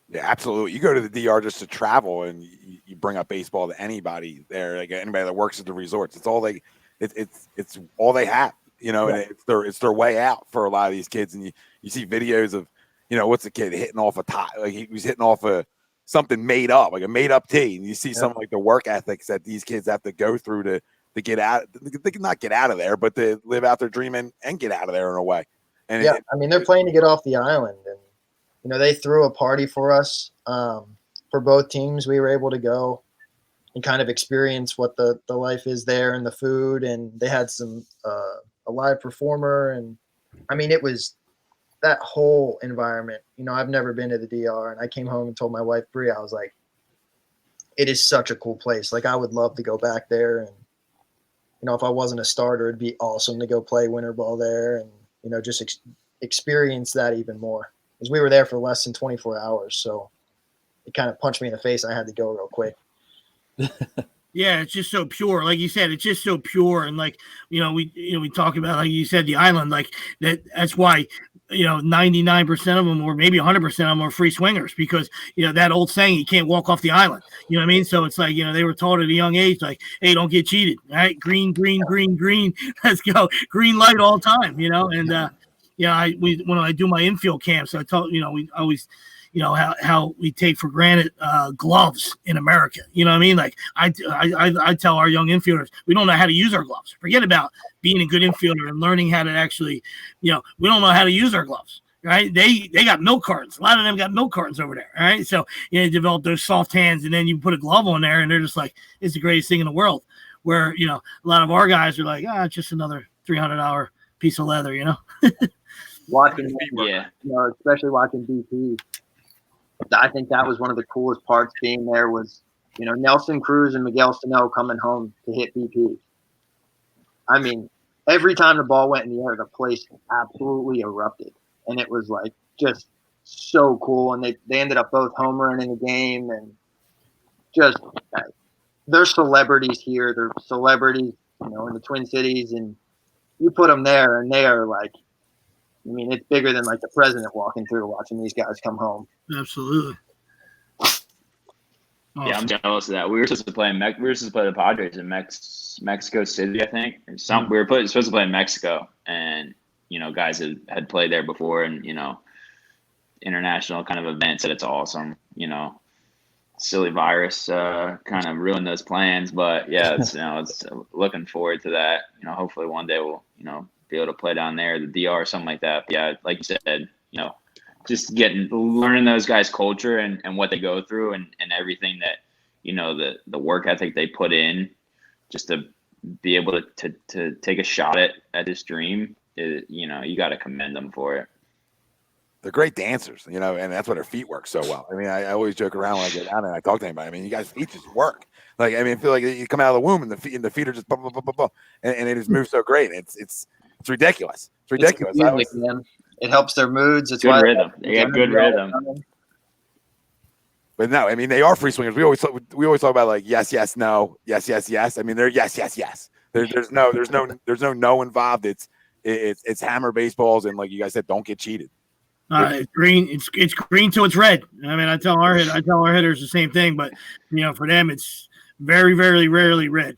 Yeah, absolutely. You go to the DR just to travel, and you bring up baseball to anybody there, like anybody that works at the resorts. It's all it's all they have, and it's their way out for a lot of these kids. And you see videos of, what's the kid hitting off a tie, like he was hitting off something made up, like a made up tee. And you see some like the work ethics that these kids have to go through to get out. They can not get out of there, but to live out their dream and get out of there in a way. And I mean, they're playing to get off the island, and they threw a party for us for both teams. We were able to go and kind of experience what the life is there, and the food, and they had some a live performer, and I mean, it was that whole environment, I've never been to the DR, and I came home and told my wife, Brie, I was like, it is such a cool place. Like, I would love to go back there. And, if I wasn't a starter, it'd be awesome to go play winter ball there and, just experience that even more. Because we were there for less than 24 hours. So it kind of punched me in the face. I had to go real quick. Yeah, it's just so pure. Like you said, it's just so pure. And like, we talk about, like you said, the island, like that's why, 99% of them, or maybe 100% of them, are free swingers, because, that old saying, you can't walk off the island. You know what I mean? So it's like, they were taught at a young age, like, hey, don't get cheated. All right. Green, green, green, green. Let's go. Green light all time, and, when I do my infield camps, I told, we always, how we take for granted gloves in America. You know what I mean? Like I tell our young infielders, we don't know how to use our gloves. Forget about being a good infielder and learning how to actually, we don't know how to use our gloves. Right? They got milk cartons. A lot of them got milk cartons over there. All right. So you develop those soft hands, and then you put a glove on there, and they're just like, it's the greatest thing in the world. Where, a lot of our guys are like, it's just another $300 piece of leather, Watching, Yeah. Especially watching BP. I think that was one of the coolest parts being there was, Nelson Cruz and Miguel Sano coming home to hit BP. I mean, every time the ball went in the air, the place absolutely erupted. And it was like just so cool. And they ended up both homering in the game. And just, they're celebrities here. They're celebrities, in the Twin Cities. And you put them there, and they are like, it's bigger than like the president walking through watching these guys come home. Absolutely. Awesome. Yeah, I'm jealous of that. We were supposed to play the Padres in Mexico City, I think. Or something. We were supposed to play in Mexico, and guys had played there before, and international kind of event said it's awesome. Silly virus kind of ruined those plans, but yeah, it's looking forward to that. Hopefully one day we'll be able to play down there, the DR or something like that. But yeah, like you said, just learning those guys' culture and what they go through and everything that, the work ethic they put in just to be able to take a shot at this dream, you got to commend them for it. They're great dancers, and that's why their feet work so well. I mean, I always joke around when I go down there and I talk to anybody. I mean, you guys' feet just work. Like, I feel like you come out of the womb and the feet are just blah, blah, blah, blah, blah, and they just move so great. It's ridiculous. It's ridiculous. It's music, man. It helps their moods. It's good rhythm. They got good rhythm. But no, they are free swingers. We always talk about like yes, yes, no, yes, yes, yes. They're yes, yes, yes. There's no no involved. It's hammer baseballs, and like you guys said, don't get cheated. It's green. It's green till it's red. I tell our hitters the same thing, but for them it's very, very rarely red.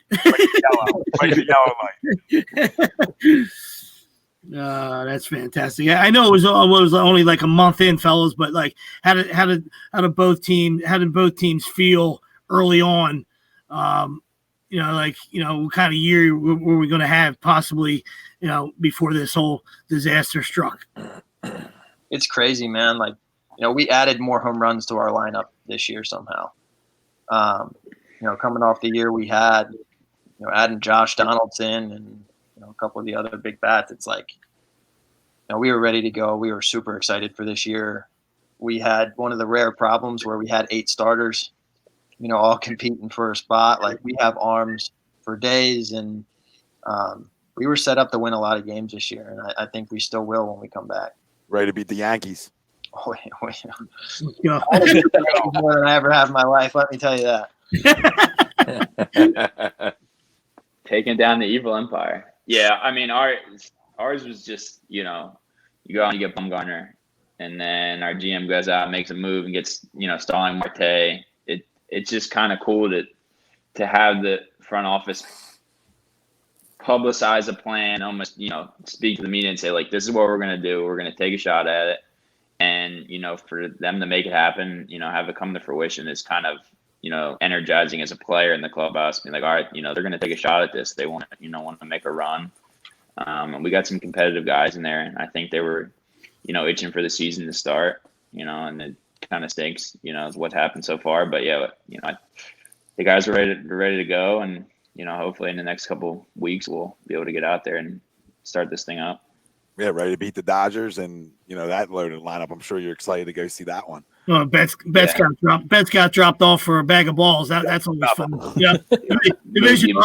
That's fantastic. I know it was only like a month in, fellas, but like how did both teams feel early on? What kind of year were we going to have possibly, before this whole disaster struck? It's crazy, man. Like, we added more home runs to our lineup this year somehow. Coming off the year we had, adding Josh Donaldson and a couple of the other big bats, it's like, we were ready to go. We were super excited for this year. We had one of the rare problems where we had 8 starters, all competing for a spot. Like, we have arms for days, and we were set up to win a lot of games this year, and I think we still will when we come back. Ready to beat the Yankees. Oh, yeah. More than I ever have in my life, let me tell you that. Taking down the evil empire. Yeah, ours was just, you go out and you get Bumgarner, and then our GM goes out and makes a move and gets, Starling Marte. It's just kind of cool to have the front office publicize a plan, almost, speak to the media and say, like, this is what we're going to do. We're going to take a shot at it. And, for them to make it happen, have it come to fruition is kind of, energizing as a player in the clubhouse. Being like, all right, they're going to take a shot at this. They want to make a run. And we got some competitive guys in there. And I think they were, itching for the season to start, and it kind of stinks, what happened so far. But yeah, the guys are ready to go. And, hopefully in the next couple weeks, we'll be able to get out there and start this thing up. ready to beat the Dodgers, and that loaded lineup. I'm sure you're excited to go see that one. Oh, Betts got dropped. Betts got dropped off for a bag of balls. That's always fun. Yeah, division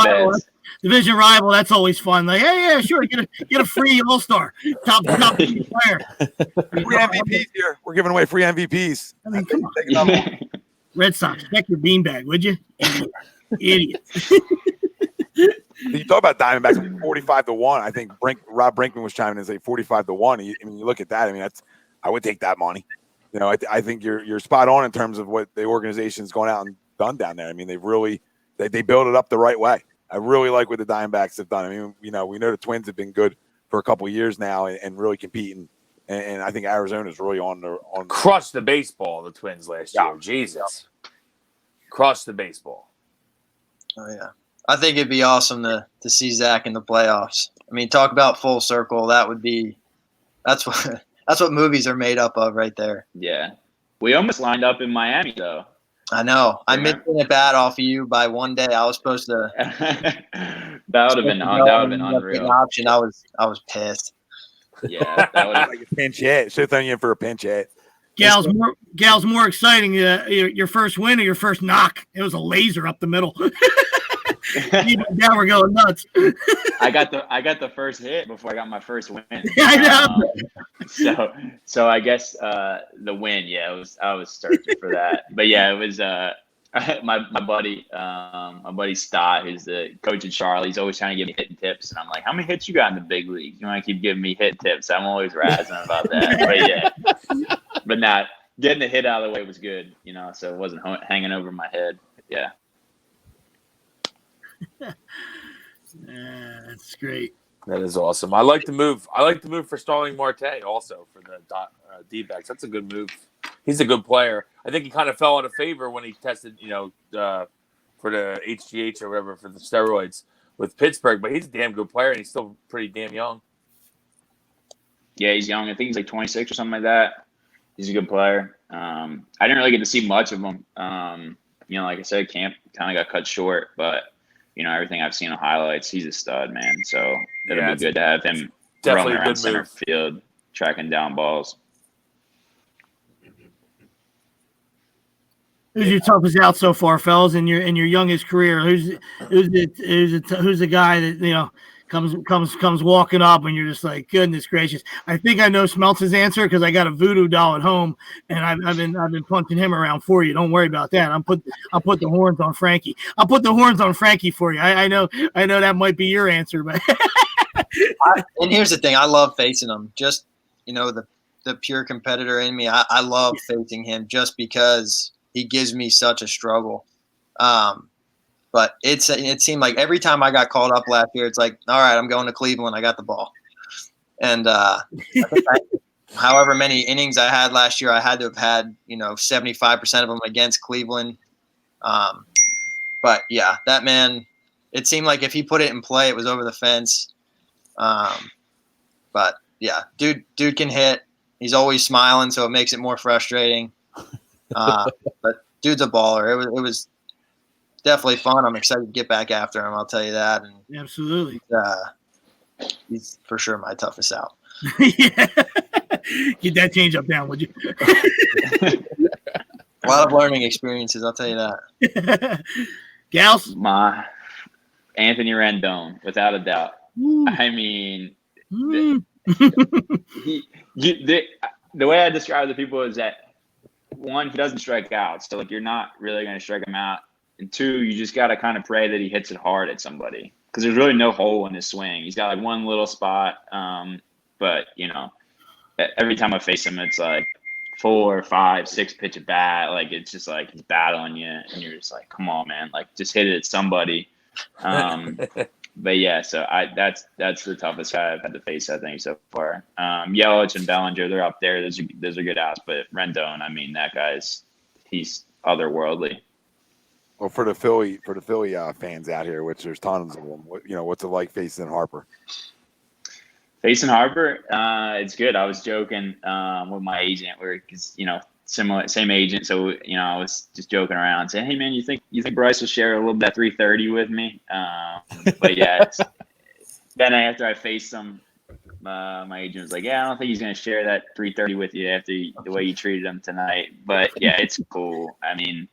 rival. That's always fun. Like, hey, yeah, sure, get a free All-Star, top player. Free MVPs here. We're giving away free MVPs. I mean, come on, Red Sox, check your beanbag, would you? Idiot. You talk about Diamondbacks 45-1. I think Rob Brinkman was chiming in and say 45-1. You look at that. I mean, I would take that money. I think you're spot on in terms of what the organization's going out and done down there. I mean, they built it up the right way. I really like what the Diamondbacks have done. I mean, we know the Twins have been good for a couple of years now and really competing. And I think Arizona's really on crushed the baseball. The Twins last year. Jesus, crushed the baseball. Oh yeah, I think it'd be awesome to see Zach in the playoffs. I mean, talk about full circle. That's what movies are made up of right there. Yeah. We almost lined up in Miami, though. I know. I missed it bad off of you by one day. I was supposed to. that would have been unreal. Option. I was pissed. Yeah, that would have like a pinch hit. Should have thrown you in for a pinch hit. Gal's more exciting. Your first win or your first knock? It was a laser up the middle. Now we're going nuts. I got the first hit before I got my first win. I know. So I guess the win, I was searching for that. But yeah, it was my buddy Stott, who's the coach at Charlotte. He's always trying to give me hitting tips, and I'm like, how many hits you got in the big league? You want to keep giving me hit tips? I'm always razzing about that. But not getting the hit out of the way was good, so it wasn't hanging over my head. Yeah. That's great. That is awesome. I like the move for Starling Marte also for the D-backs. That's a good move. He's a good player. I think he kind of fell out of favor when he tested, for the HGH or whatever for the steroids with Pittsburgh, but he's a damn good player and he's still pretty damn young. Yeah, he's young. I think he's like 26 or something like that. He's a good player. I didn't really get to see much of him. Like I said, camp kind of got cut short, but everything I've seen on highlights, he's a stud, man. So it'll be good to have him roaming around center field, tracking down balls. Who's your toughest out so far, fellas? In your youngest career, who's the guy that comes walking up and you're just like, goodness gracious. I think I know Smeltz's answer because I got a voodoo doll at home and I've been punching him around for you. Don't worry about that. I'll put the horns on Frankie. I'll put the horns on Frankie for you. I know that might be your answer, but and here's the thing, I love facing him. Just the pure competitor in me. I love facing him just because he gives me such a struggle. But it seemed like every time I got called up last year, it's like, all right, I'm going to Cleveland. I got the ball. And I think however many innings I had last year, I had to have had, 75% of them against Cleveland. But yeah, that man, it seemed like if he put it in play, it was over the fence. But yeah, dude can hit. He's always smiling, so it makes it more frustrating. But dude's a baller. It was definitely fun. I'm excited to get back after him. I'll tell you that. And absolutely, he's for sure my toughest out. Yeah. Get that change up down, would you? A lot of learning experiences. I'll tell you that. Gals, my Anthony Rendon, without a doubt. Ooh. I mean, the way I describe the people is that one, he doesn't strike out, so like you're not really going to strike him out. And two, you just got to kind of pray that he hits it hard at somebody because there's really no hole in his swing. He's got like one little spot, but every time I face him, it's like 4, 5, 6 pitch at bat. Like it's just like he's battling you, and you're just like, come on, man, like just hit it at somebody. But yeah, so that's the toughest guy I've had to face, I think, so far. Yelich and Bellinger, they're up there. Those are good outs, but Rendon, I mean, that he's otherworldly. Well, for the Philly fans out here, which there's tons of them, what's it like facing Harper? Facing Harper, it's good. I was joking with my agent, because same agent, so I was just joking around, saying, "Hey man, you think Bryce will share a little bit of 330 with me?" But yeah, then after I faced him, my agent was like, yeah, I don't think he's going to share that 330 with you after the way you treated him tonight. But yeah, it's cool. I mean,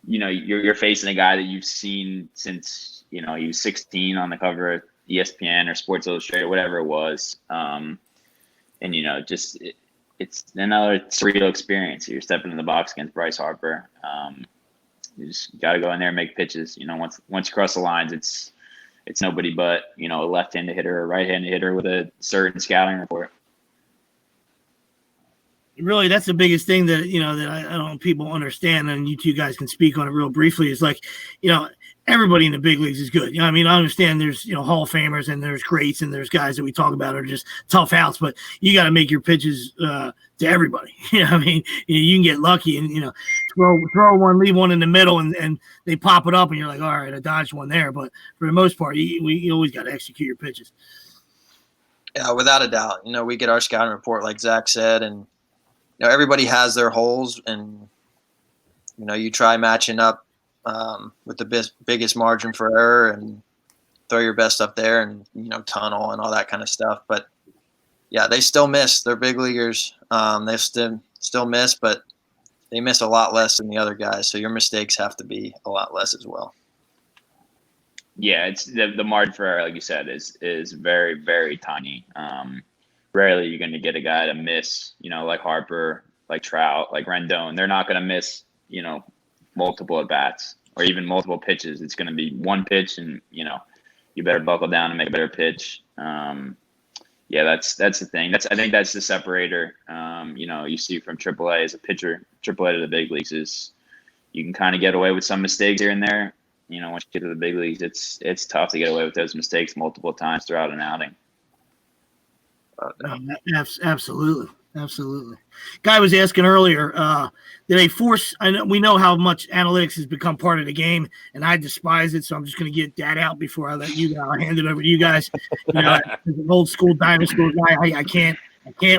you're facing a guy that you've seen since, he was 16 on the cover of ESPN or Sports Illustrated, whatever it was. And, it's another surreal experience. You're stepping in the box against Bryce Harper. You just got to go in there and make pitches. Once you cross the lines, it's nobody but, a left-handed hitter or a right-handed hitter with a certain scouting report. Really, that's the biggest thing that, that I don't people understand, and you two guys can speak on it real briefly, is like, everybody in the big leagues is good. I understand there's, Hall of Famers and there's greats and there's guys that we talk about are just tough outs, but you got to make your pitches to everybody. You can get lucky and, throw one, leave one in the middle and they pop it up and you're like, all right, I dodged one there. But for the most part, you always got to execute your pitches. Yeah, without a doubt. We get our scouting report, like Zach said, and, everybody has their holes, and, you try matching up with the biggest margin for error and throw your best up there and, tunnel and all that kind of stuff. But, yeah, they still miss. They're big leaguers. They still miss, but they miss a lot less than the other guys. So your mistakes have to be a lot less as well. Yeah, it's the margin for error, like you said, is very, very tiny. Rarely you're going to get a guy to miss, like Harper, like Trout, like Rendon. They're not going to miss, multiple at bats or even multiple pitches. It's going to be one pitch, and you better buckle down and make a better pitch. Yeah, that's the thing. I think that's the separator. You see from AAA as a pitcher, AAA to the big leagues is you can kind of get away with some mistakes here and there. Once you get to the big leagues, it's tough to get away with those mistakes multiple times throughout an outing. Absolutely. Guy was asking earlier, did they force? We know how much analytics has become part of the game, and I despise it. So I'm just going to get that out before I let you. I'll hand it over to you guys. As an old school dinosaur guy, I can't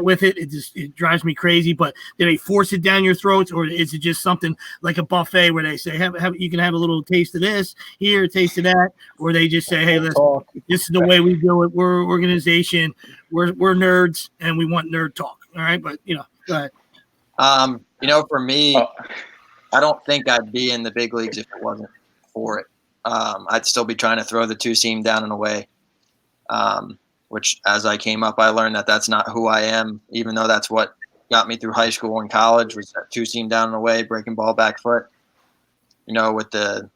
with it. It drives me crazy. But did they force it down your throats, or is it just something like a buffet where they say, you can have a little taste of this here, a taste of that, or they just say, hey, listen, this is the way we do it. We're an organization. We're nerds, and we want nerd talk. All right, but go ahead. For me, I don't think I'd be in the big leagues if it wasn't for it. I'd still be trying to throw the two-seam down and away. Which, as I came up, I learned that that's not who I am, even though that's what got me through high school and college, was that two-seam down and away, breaking ball back foot. With the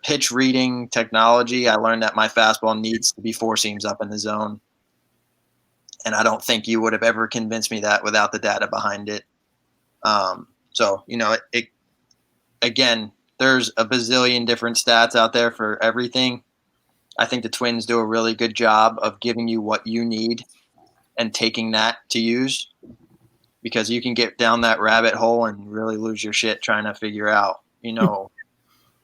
pitch reading technology, I learned that my fastball needs to be four seams up in the zone. And I don't think you would have ever convinced me that without the data behind it. Again, there's a bazillion different stats out there for everything. I think the Twins do a really good job of giving you what you need and taking that to use, because you can get down that rabbit hole and really lose your shit trying to figure out,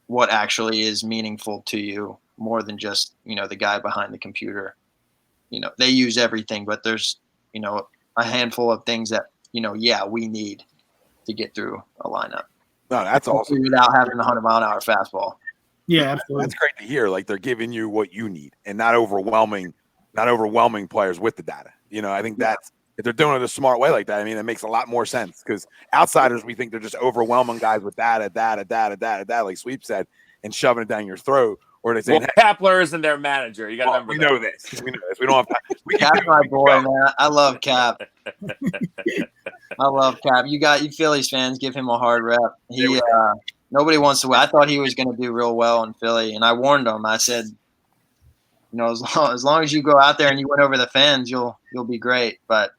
what actually is meaningful to you more than just, the guy behind the computer. They use everything, but there's, a handful of things that, we need to get through a lineup. No, that's awesome. Without having a 100-mile-an-hour fastball. Yeah, absolutely. That's great to hear. Like, they're giving you what you need and not overwhelming players with the data. I think that's, if they're doing it a smart way like that, it makes a lot more sense, because outsiders, we think they're just overwhelming guys with data, like Sweep said, and shoving it down your throat. Or they say, Kapler isn't their manager. You got to remember we that. know this. We don't have time. Cap's my boy, man. I love Cap. I love Cap. You Phillies fans, give him a hard rep. Nobody wants to win. I thought he was going to do real well in Philly, and I warned him. I said, as long as you go out there and you win over the fans, you'll be great. But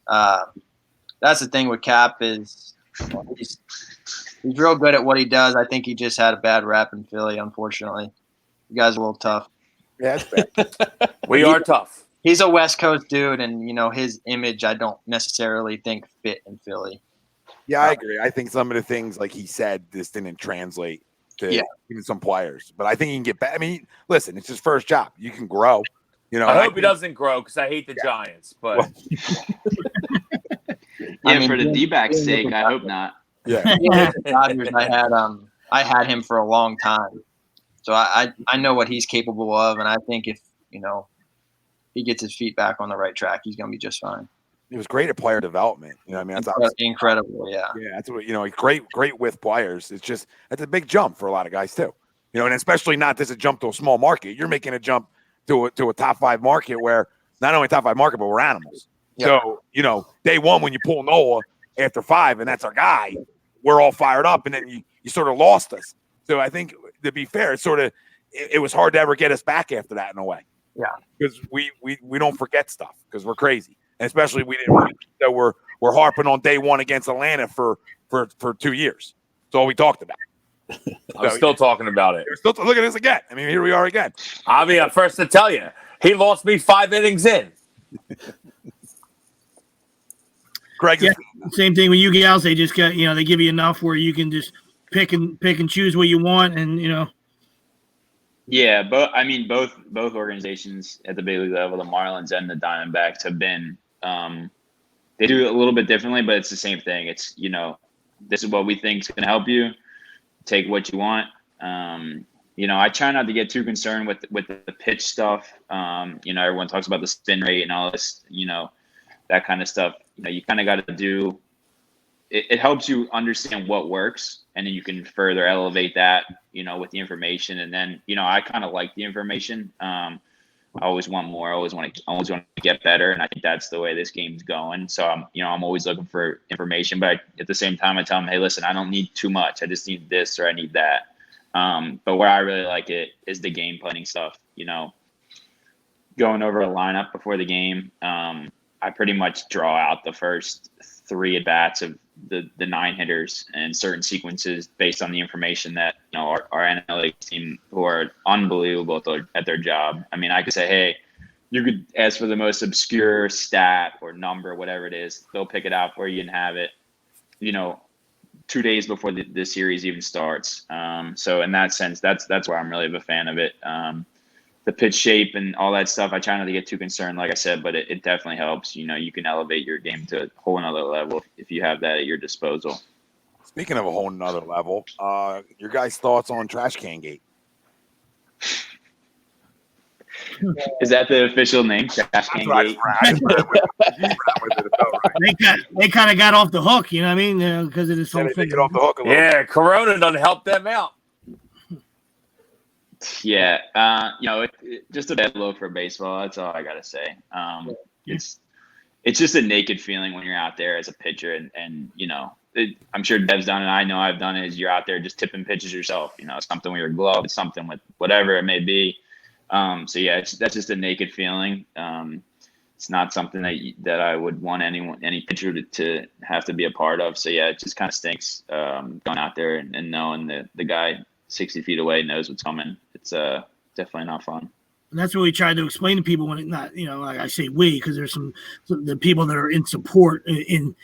that's the thing with Cap is he's real good at what he does. I think he just had a bad rap in Philly, unfortunately. You guys are a little tough. Yeah, that's bad. We are tough. He's a West Coast dude, and his image I don't necessarily think fit in Philly. Yeah, I agree. I think some of the things, like he said, this didn't translate to even some players. But I think he can get back. Listen, it's his first job. You can grow. I hope he doesn't grow, because I hate the Giants. But for the D-backs' sake, I hope not. Yeah. Dodgers, I had him for a long time, so I know what he's capable of, and I think if he gets his feet back on the right track, he's going to be just fine. He was great at player development. You know, what I mean, that's incredible. Yeah. Yeah, that's what he's great with players. It's just that's a big jump for a lot of guys too. You know, and especially not just a jump to a small market. You're making a jump to a top 5 market where not only top 5 market, but we're animals. Yep. So, you know, day one when you pull Noah after 5 and that's our guy, we're all fired up, and then you sort of lost us. So I think, to be fair, it was hard to ever get us back after that in a way. Yeah, because we don't forget stuff because we're crazy, and especially we didn't. So we're harping on day one against Atlanta for 2 years. That's all we talked about. I'm still talking about it. Look at this again. I mean, here we are again. I'll be the first to tell you, he lost me 5 innings in. Greg, yeah, same thing with you gals. They just got, they give you enough where you can just pick and choose what you want, and Yeah, but I mean, both organizations at the big league level, the Marlins and the Diamondbacks, have been. They do it a little bit differently, but it's the same thing. It's this is what we think is going to help you. Take what you want. I try not to get too concerned with the pitch stuff. Everyone talks about the spin rate and all this. That kind of stuff. You kind of got to do. It helps you understand what works, and then you can further elevate that, with the information. And then, I kind of like the information. I always want more. I always want to get better, and I think that's the way this game's going. So I'm always looking for information, but at the same time, I tell them, hey, listen, I don't need too much. I just need this or I need that. But where I really like it is the game planning stuff. Going over a lineup before the game. I pretty much draw out the first 3 at bats of the 9 hitters and certain sequences based on the information that our analytics team, who are unbelievable at their job. I mean, I could say, hey, you could ask for the most obscure stat or number, whatever it is. They'll pick it out for you and have it, 2 days before the series even starts. So in that sense, that's why I'm really a fan of it. The pitch shape and all that stuff, I try not to get too concerned, like I said, but it definitely helps. You can elevate your game to a whole nother level if you have that at your disposal. Speaking of a whole nother level, your guys' thoughts on Trash Can Gate? Is that the official name, Trash Can Gate? They kind of got off the hook, you know what I mean? Because of this whole thing. Get off the hook a little bit. Corona doesn't help them out. Yeah, just a bad look for baseball. That's all I gotta say. It's just a naked feeling when you're out there as a pitcher, and I'm sure Dev's done it. I know I've done it. Is you're out there just tipping pitches yourself. Something with your glove, it's something with whatever it may be. So yeah, that's just a naked feeling. It's not something that I would want any pitcher to have to be a part of. So yeah, it just kind of stinks going out there and knowing that the guy 60 feet away knows what's coming. It's definitely not fun. And that's what we tried to explain to people when like I say we, because there's some the people that are in support in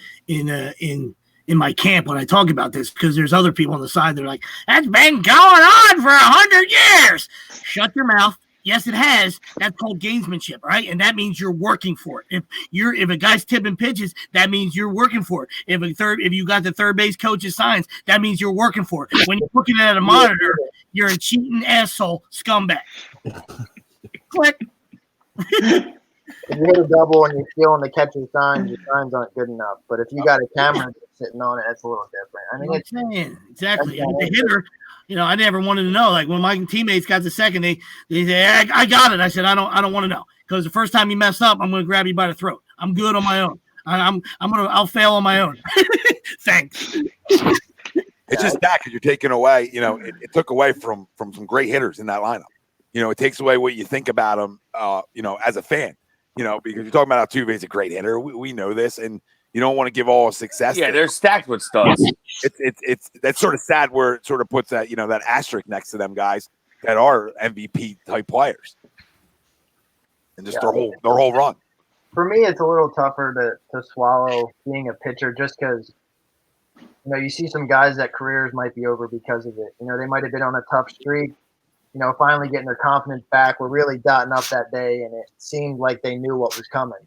my camp when I talk about this, because there's other people on the side that are like, that's been going on for 100 years. Shut your mouth. Yes, it has. That's called gamesmanship, right? And that means you're working for it. If a guy's tipping pitches, that means you're working for it. If you got the third base coach's signs, that means you're working for it. When you're looking at a monitor, you're a cheating asshole scumbag. Click. If you hit a double and you're feeling the catcher's signs, your signs aren't good enough. But if you got a camera sitting on it, that's a little different. I mean, it's saying exactly. I mean, the hitter. I never wanted to know. Like when my teammates got the second, they say, I got it. I said, I don't want to know, because the first time you mess up, I'm going to grab you by the throat. I'm good on my own. I'll fail on my own. Thanks. It's just that because you're taking away, it took away from some great hitters in that lineup. It takes away what you think about them, as a fan, because you're talking about Altuve's a great hitter. We know this, and you don't want to give all success. Yeah, they're stacked with studs. It's that's sort of sad where it sort of puts that that asterisk next to them guys that are MVP type players, and just their whole run. For me, it's a little tougher to swallow being a pitcher, just because you see some guys that careers might be over because of it. They might have been on a tough streak. Finally getting their confidence back. We're really dotting up that day, and it seemed like they knew what was coming.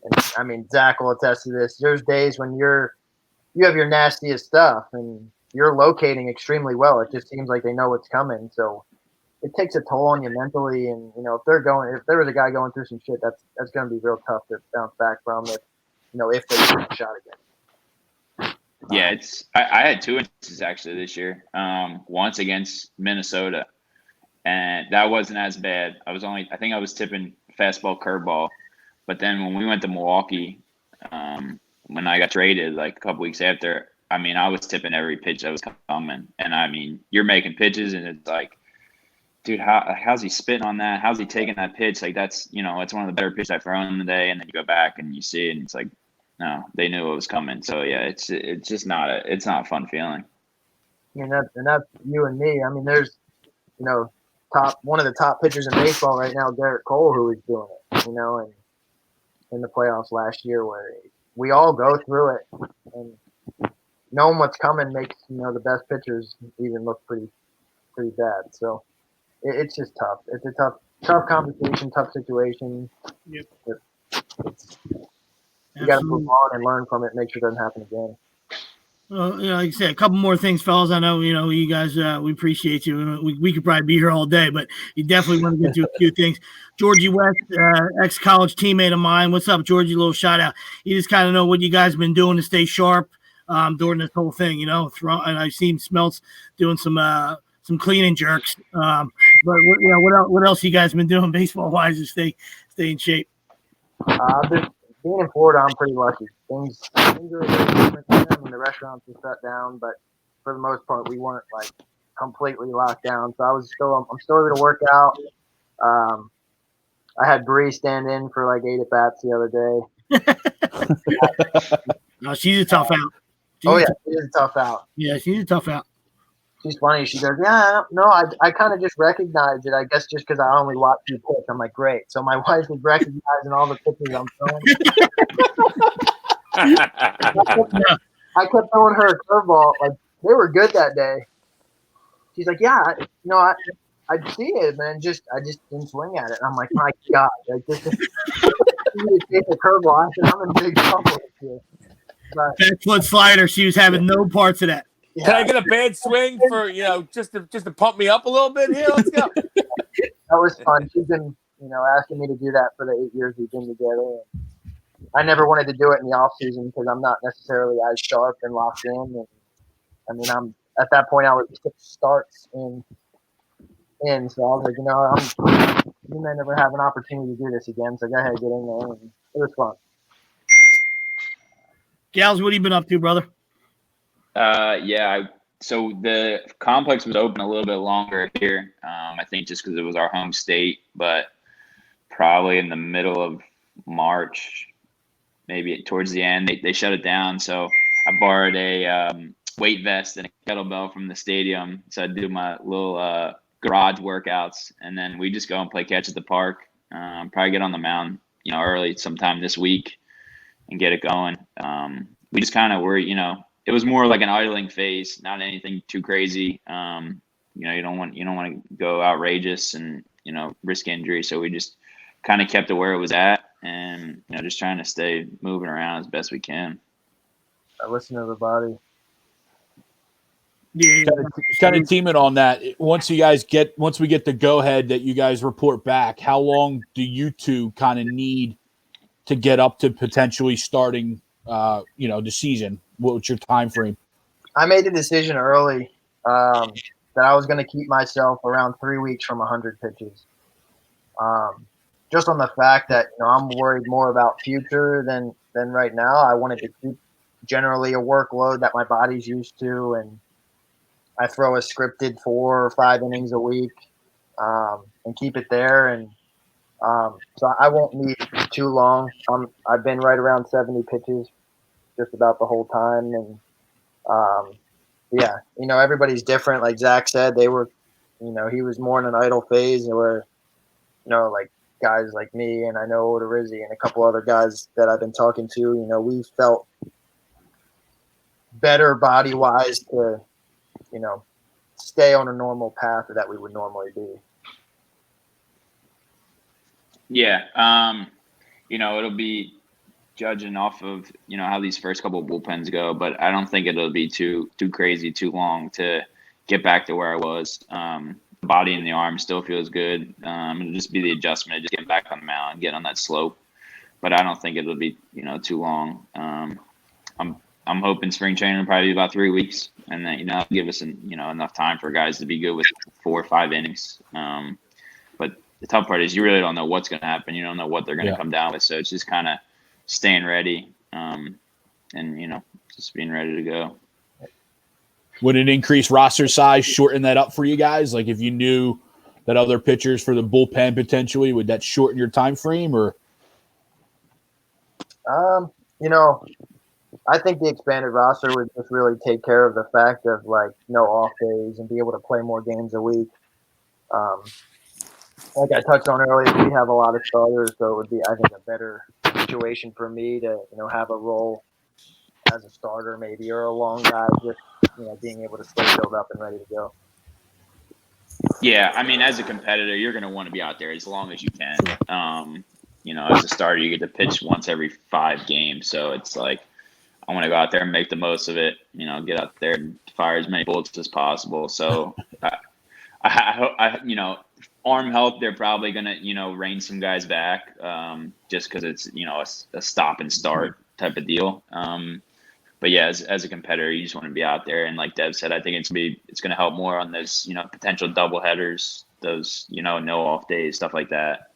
And I mean, Zach will attest to this. There's days when you have your nastiest stuff and you're locating extremely well. It just seems like they know what's coming. So, it takes a toll on you mentally. And if there was a guy going through some shit, that's going to be real tough to bounce back from. If they get a shot again. Yeah, I had 2 instances actually this year. Once against Minnesota, and that wasn't as bad. I think I was tipping fastball, curveball, but then when we went to Milwaukee, when I got traded like a couple weeks after, I mean, I was tipping every pitch that was coming, and I mean, you're making pitches, and it's like, dude, how's he spitting on that? How's he taking that pitch? Like that's it's one of the better pitches I've thrown in the day, and then you go back and you see it, and it's like, no, they knew it was coming. So yeah, it's just not a fun feeling. That's you and me. I mean, there's one of the top pitchers in baseball right now, Garrett Cole, who is doing it. And in the playoffs last year, where we all go through it, and knowing what's coming makes the best pitchers even look pretty bad. So it's just tough. It's a tough conversation, tough situation. Yep. You got to move on and learn from it, make sure it doesn't happen again. Well, like I said, a couple more things, fellas. I know, you guys, we appreciate you. We could probably be here all day, but you definitely want to get to a few things. Georgie West, ex-college teammate of mine. What's up, Georgie? A little shout out. You just kind of know what you guys have been doing to stay sharp during this whole thing, and I've seen Smeltz doing some cleaning jerks. But what else you guys been doing baseball-wise to stay in shape? Being in Florida, I'm pretty lucky. Things are a little different there. I mean, the restaurants were shut down, but for the most part, we weren't like completely locked down. So I'm still able to work out. I had Bree stand in for like 8 at-bats the other day. No, she's a tough out. She's a tough out. Yeah, she's a tough out. She's funny. She goes, yeah, no, I kind of just recognized it. I guess just because I only watched you pitch. I'm like, great. So my wife was recognizing all the pitches I'm throwing. I kept throwing her a curveball. Like, they were good that day. She's like, yeah, I see it, man. I just didn't swing at it. And I'm like, my God. Like, this is you take a curveball. I said, I'm in big trouble here. Back-foot slider. She was having no parts of that. Yeah. Can I get a bad swing for just to pump me up a little bit here? Let's go. That was fun. She's been asking me to do that for the 8 years we've been together. I never wanted to do it in the off season because I'm not necessarily as sharp and locked in. And I mean, I'm at that point I was 6 starts in. So I was like, you may never have an opportunity to do this again. So go ahead, get in there, and it was fun. Gals, what have you been up to, brother? So the complex was open a little bit longer here. I think just because it was our home state, but probably in the middle of March, maybe towards the end, they shut it down. So I borrowed a weight vest and a kettlebell from the stadium. So I do my little garage workouts, and then we just go and play catch at the park. Probably get on the mound, early sometime this week and get it going. We just kind of were, it was more like an idling phase, not anything too crazy. You don't want to go outrageous and risk injury. So we just kind of kept it where it was at, and just trying to stay moving around as best we can. I listen to the body. Yeah, kind of teaming on that. Once we get the go ahead that you guys report back, how long do you two kind of need to get up to potentially starting the season? What's your time frame? I made the decision early that I was going to keep myself around 3 weeks from 100 pitches. Just on the fact that I'm worried more about future than right now. I wanted to keep generally a workload that my body's used to, and I throw a scripted 4 or 5 innings a week and keep it there. And so I won't need too long. I've been right around 70 pitches just about the whole time. And everybody's different. Like Zach said, they were, he was more in an idle phase, where, like guys like me, and I know Odorizzi and a couple other guys that I've been talking to, we felt better body wise to, stay on a normal path that we would normally be. Yeah. It'll be judging off of, how these first couple of bullpens go, but I don't think it'll be too crazy, too long to get back to where I was. body and the arm still feels good. It'll just be the adjustment of just getting back on the mound and getting on that slope. But I don't think it'll be, too long. I'm hoping spring training will probably be about 3 weeks, and then give us enough time for guys to be good with 4 or 5 innings. But the tough part is you really don't know what's going to happen. You don't know what they're going to come down with, so it's just kind of staying ready, and just being ready to go. Would an increased roster size shorten that up for you guys? Like if you knew that other pitchers for the bullpen potentially, would that shorten your time frame or? I think the expanded roster would just really take care of the fact of no off days and be able to play more games a week. Like I touched on earlier, we have a lot of starters, so it would be, I think, a better situation for me to, have a role as a starter maybe, or a long guy, just, being able to stay filled up and ready to go. Yeah, I mean, as a competitor, you're going to want to be out there as long as you can. As a starter, you get to pitch once every 5 games, so it's like I want to go out there and make the most of it. Get out there and fire as many bullets as possible. So, arm health, they're probably going to, rein some guys back, just because it's a stop and start type of deal. But yeah, as a competitor, you just want to be out there. And like Dev said, I think it's going to help more on those, potential double headers, those, no off days, stuff like that.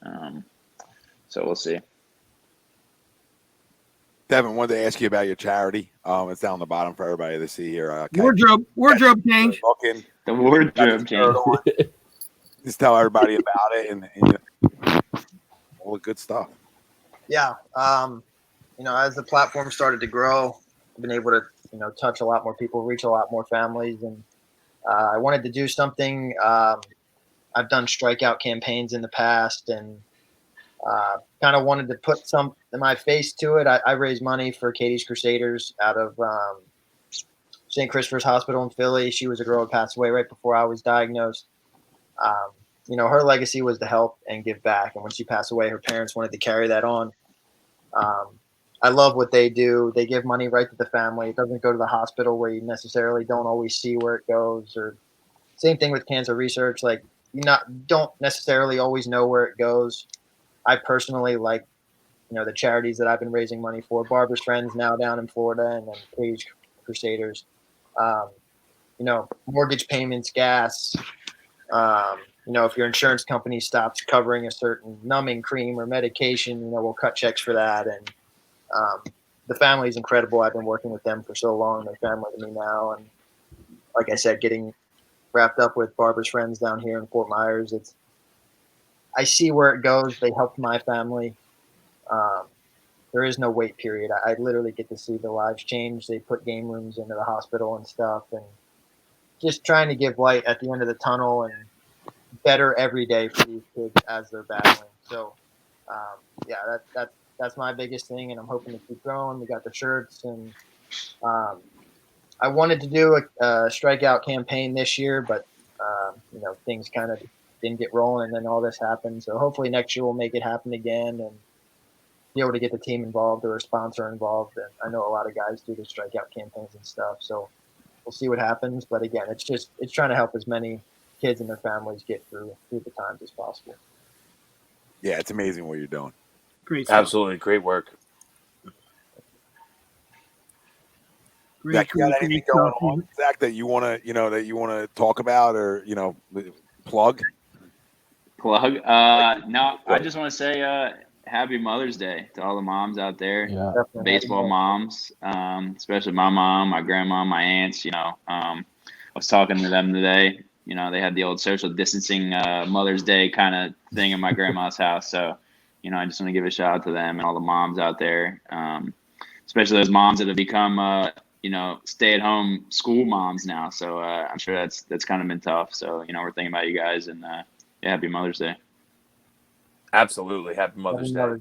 So we'll see. Devin, wanted to ask you about your charity. It's down the bottom for everybody to see here. Wardrobe change. The wardrobe change. Just tell everybody about it and all the good stuff. Yeah. As the platform started to grow, I've been able to, touch a lot more people, reach a lot more families. And I wanted to do something. I've done strikeout campaigns in the past and kind of wanted to put some of my face to it. I raised money for Katie's Crusaders out of St. Christopher's Hospital in Philly. She was a girl who passed away right before I was diagnosed. Her legacy was to help and give back. And when she passed away, her parents wanted to carry that on. I love what they do. They give money right to the family. It doesn't go to the hospital where you necessarily don't always see where it goes. Or same thing with cancer research. Like don't necessarily always know where it goes. I personally like, the charities that I've been raising money for. Barbara's Friends now down in Florida, and then Page Crusaders. Mortgage payments, gas. If your insurance company stops covering a certain numbing cream or medication, we'll cut checks for that. And the family is incredible. I've been working with them for so long. They're family to me now. And like I said, getting wrapped up with Barbara's Friends down here in Fort Myers, I see where it goes. They helped my family. There is no wait period. I literally get to see the lives change. They put game rooms into the hospital and stuff, and just trying to give light at the end of the tunnel and better every day for these kids as they're battling. So, that's my biggest thing, and I'm hoping to keep growing. We got the shirts, and I wanted to do a strikeout campaign this year, but things kind of didn't get rolling, and then all this happened. So hopefully next year we'll make it happen again and be able to get the team involved or a sponsor involved. And I know a lot of guys do the strikeout campaigns and stuff. So we'll see what happens. But again, it's trying to help as many kids and their families get through the times as possible. Yeah, it's amazing what you're doing. Great stuff. Absolutely, great work. Zach, you got anything going on, Zach, that you want to talk about or plug? No, I just want to say happy Mother's Day to all the moms out there. Yeah. Baseball moms, especially my mom, my grandma, my aunts. I was talking to them today. They had the old social distancing Mother's Day kind of thing in my grandma's house. So, I just want to give a shout out to them and all the moms out there, especially those moms that have become, stay-at-home school moms now. So I'm sure that's kind of been tough. So, we're thinking about you guys, and happy Mother's Day. Absolutely, happy Mother's Day.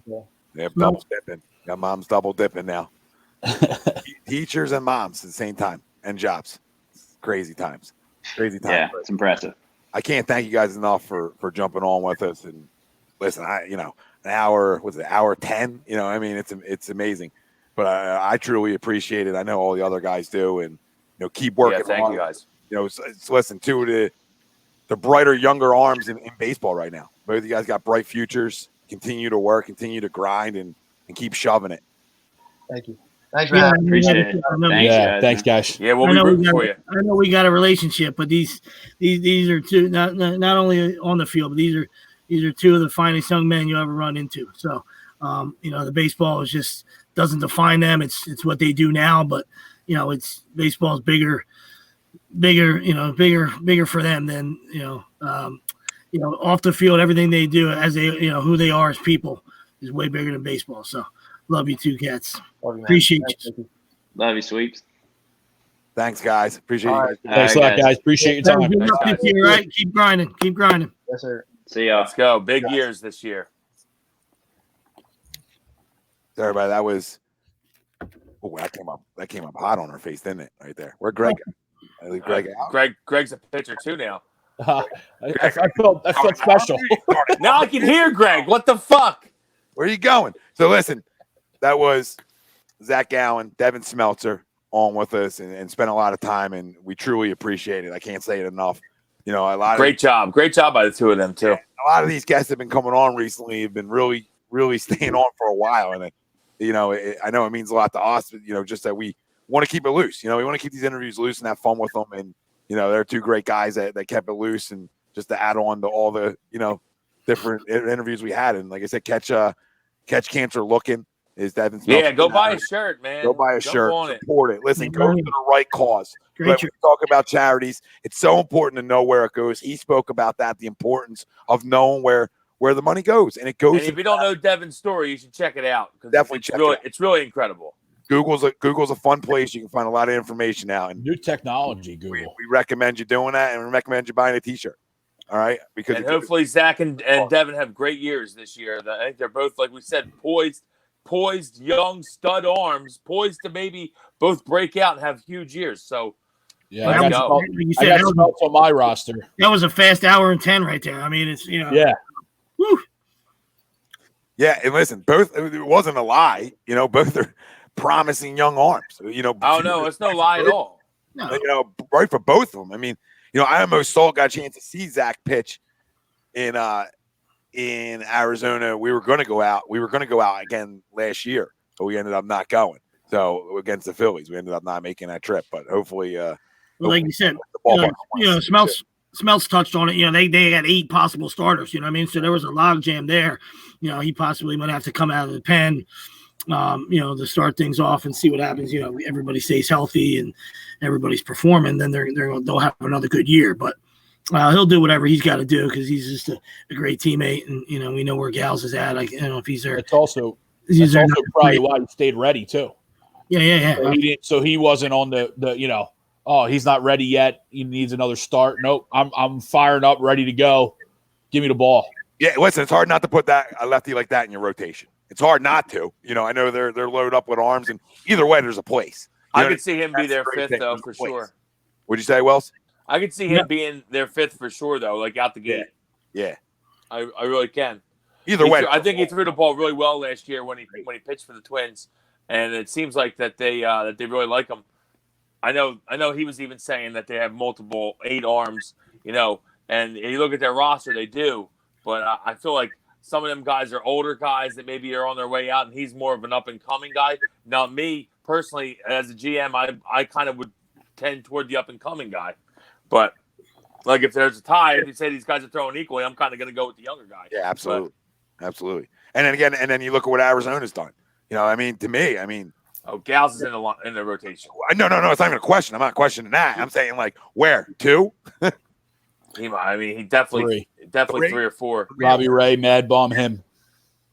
Yeah, double dipping. Got moms double dipping now. Teachers and moms at the same time, and jobs. Crazy times. Yeah, it's impressive. I can't thank you guys enough for jumping on with us. And listen, an hour, hour 10? It's amazing. But I truly appreciate it. I know all the other guys do, and keep working. Yeah, thank you guys. Listen to the brighter, younger arms in baseball right now. Both of you guys got bright futures. Continue to work, continue to grind, and keep shoving it. Thank you. Thanks for having me. Appreciate it. Thanks, guys. Yeah, we'll be rooting for you. I know we got a relationship, but these are two not only on the field, but these are two of the finest young men you ever run into. So, the baseball is just doesn't define them. It's what they do now, but it's baseball is bigger for them than off the field. Everything they do as they who they are as people is way bigger than baseball. So, love you too, cats. Appreciate you. Love you, Sweeps. Thanks, guys. Appreciate you guys. Thanks a lot, guys. Appreciate your time. Good luck this year, right? Keep grinding. Yes, sir. See y'all. Let's go. Big years this year. Sorry, everybody. That was. Oh, that came up hot on her face, didn't it? Right there. Where Greg? I leave Greg out. Greg's a pitcher too now. I felt special. Now I can hear Greg. What the fuck? Where are you going? So listen, that was Zac Gallen, Devin Smeltzer on with us and spent a lot of time, and we truly appreciate it. I can't say it enough. Great job by the two of them too. A lot of these guests have been coming on recently, have been really, really staying on for a while, and I know it means a lot to us, but, just that we want to keep it loose. We want to keep these interviews loose and have fun with them, and they're two great guys that kept it loose, and just to add on to all the different interviews we had, and like I said, catch cancer looking. Is Devin Smeltzer. Yeah, go buy a shirt, man. Go buy a shirt. Support it. Listen, go to the right cause. Great. We talk about charities. It's so important to know where it goes. He spoke about that, the importance of knowing where the money goes. And it goes. And if you don't know Devin's story, you should check it out. Definitely check it out. It's really incredible. Google's a fun place. You can find a lot of information out. And new technology, Google. We recommend you doing that, and we recommend you buying a T-shirt. All right? Because hopefully Zach and Devin have great years this year. I think they're both, like we said, poised, young stud arms, poised to maybe both break out and have huge years. So, yeah, I got Smeltz on my roster. That was a fast hour and 10 right there. I mean, it's yeah. Whew. Yeah, and listen, both it wasn't a lie. Both are promising young arms. Oh no, it's no lie at all. No. Right for both of them. I mean, I almost got a chance to see Zach pitch in Arizona. We were going to go out. We were going to go out again last year, but we ended up not going. So against the Phillies, we ended up not making that trip. But hopefully, like you said, Smeltz touched on it. They had 8 possible starters. You know what I mean? So there was a log jam there. He possibly might have to come out of the pen, to start things off and see what happens. Everybody stays healthy and everybody's performing, then they'll have another good year. But he'll do whatever he's got to do because he's just a great teammate, and we know where Gals is at. If he's there, it's also probably why he stayed ready too. Yeah. So he wasn't on the he's not ready yet. He needs another start. Nope, I'm firing up, ready to go. Give me the ball. Yeah, listen, it's hard not to put a lefty like that in your rotation. It's hard not to. I know they're loaded up with arms, and either way, there's a place. I could see him be their fifth though for sure. What'd you say, Wells? I could see him being their fifth for sure though, like out the gate. Yeah. I really can. Either way, I think he threw the ball really well last year when he pitched for the Twins, and it seems like that they really like him. I know he was even saying that they have multiple 8 arms, and you look at their roster, they do, but I feel like some of them guys are older guys that maybe are on their way out, and he's more of an up and coming guy. Now, me personally, as a GM, I kind of would tend toward the up and coming guy, but like if there's a tie, if you say these guys are throwing equally, I'm kind of going to go with the younger guy. Yeah, absolutely. Absolutely. And then you look at what Arizona's done. To me, Gals is in the rotation. No, it's not even a question. I'm not questioning that. I'm saying where 2? He definitely 3 or 4. Robbie Ray, Mad Bomb him.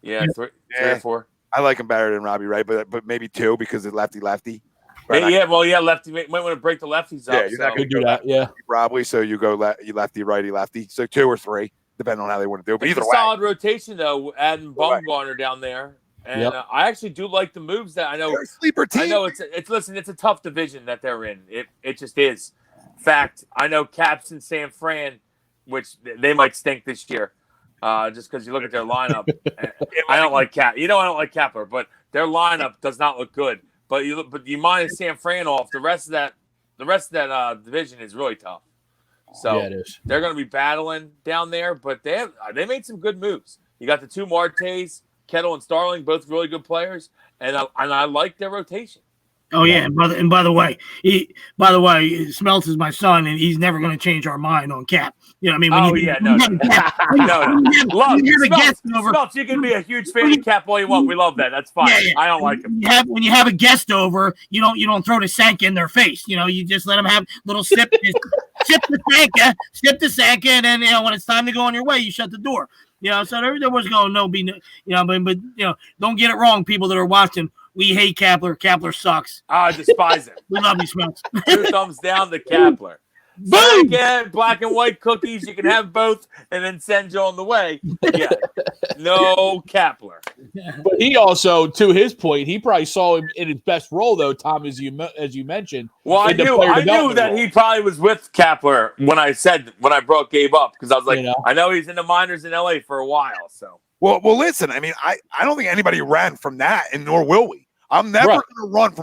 Yeah, 3 or 4. I like him better than Robbie Ray, but maybe 2 because it's lefty. Lefty. Might want to break the lefties up. Yeah, you're not going to do that. Yeah, probably. So you go lefty, righty, lefty. So 2 or 3, depending on how they want to do it. But it's either a way, solid rotation though. Adding Bumgarner down there, and I actually do like the moves that I know. They're a sleeper team. I know it's a tough division that they're in. It just is. Fact, I know Caps and San Fran, which they might stink this year, just because you look at their lineup. I don't like Cap. I don't like Kepler, but their lineup does not look good. But you minus San Fran off, the rest of that division is really tough. So Yeah, it is. they're going to be battling down there, but they made some good moves. You got the two Martes, Kettle and Starling, both really good players, and I like their rotation. Oh yeah, and by the way, Smeltz is my son, and he's never going to change our mind on Cap. You know, what I mean, No. Love Smeltz, you can be a huge fan of Cap all you want. We love that. That's fine. Yeah. I don't like him. When you have a guest over, you don't throw the sanka in their face. You know, you just let them have a little sip, sip the sanka, and then when it's time to go on your way, you shut the door. You know, so there was going but don't get it wrong, people that are watching. We hate Kapler. Kapler sucks. I despise him. We love you, Smeltz. 2 thumbs down to Kapler. Boom! Black and white cookies. You can have both and then send you on the way. Yeah. No Kapler. But he also, to his point, he probably saw him in his best role, though, Tom, as you mentioned. Well, I knew that he probably was with Kapler when I brought Gabe up, because I was like, I know he's in the minors in LA for a while. So. Well, listen. I mean, I don't think anybody ran from that, and nor will we. I'm never going to run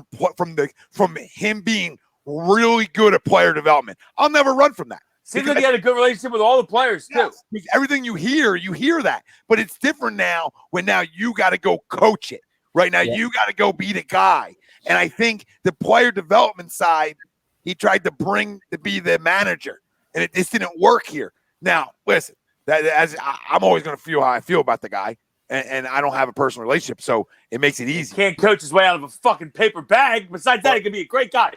from him being really good at player development. I'll never run from that. Seems like he had a good relationship with all the players too. Yes, everything you hear that. But it's different now when now you got to go coach it. Right now, you got to go be the guy. And I think the player development side, he tried to bring to be the manager, and it just didn't work here. Now, listen. I'm always going to feel how I feel about the guy, and I don't have a personal relationship, so it makes it easy. Can't coach his way out of a fucking paper bag. Besides that, he can be a great guy.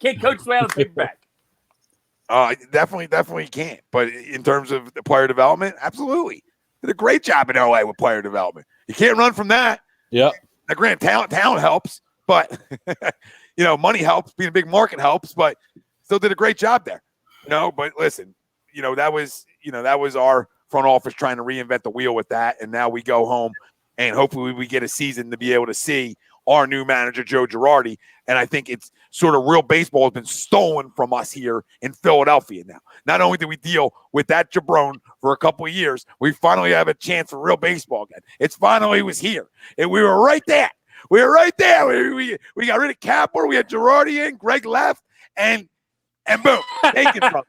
Can't coach his way out of a paper bag. Definitely can't. But in terms of the player development, absolutely. Did a great job in LA with player development. You can't run from that. Yeah. Now, granted, talent helps, but money helps. Being a big market helps, but still did a great job there. But listen, that was our front office trying to reinvent the wheel with that. And now we go home and hopefully we get a season to be able to see our new manager, Joe Girardi. And I think it's sort of real baseball has been stolen from us here in Philadelphia now. Not only did we deal with that jabron for a couple of years, we finally have a chance for real baseball again. It's finally was here. And we were right there. We got rid of Kapler. We had Girardi in, Greg left, and boom, taken from it.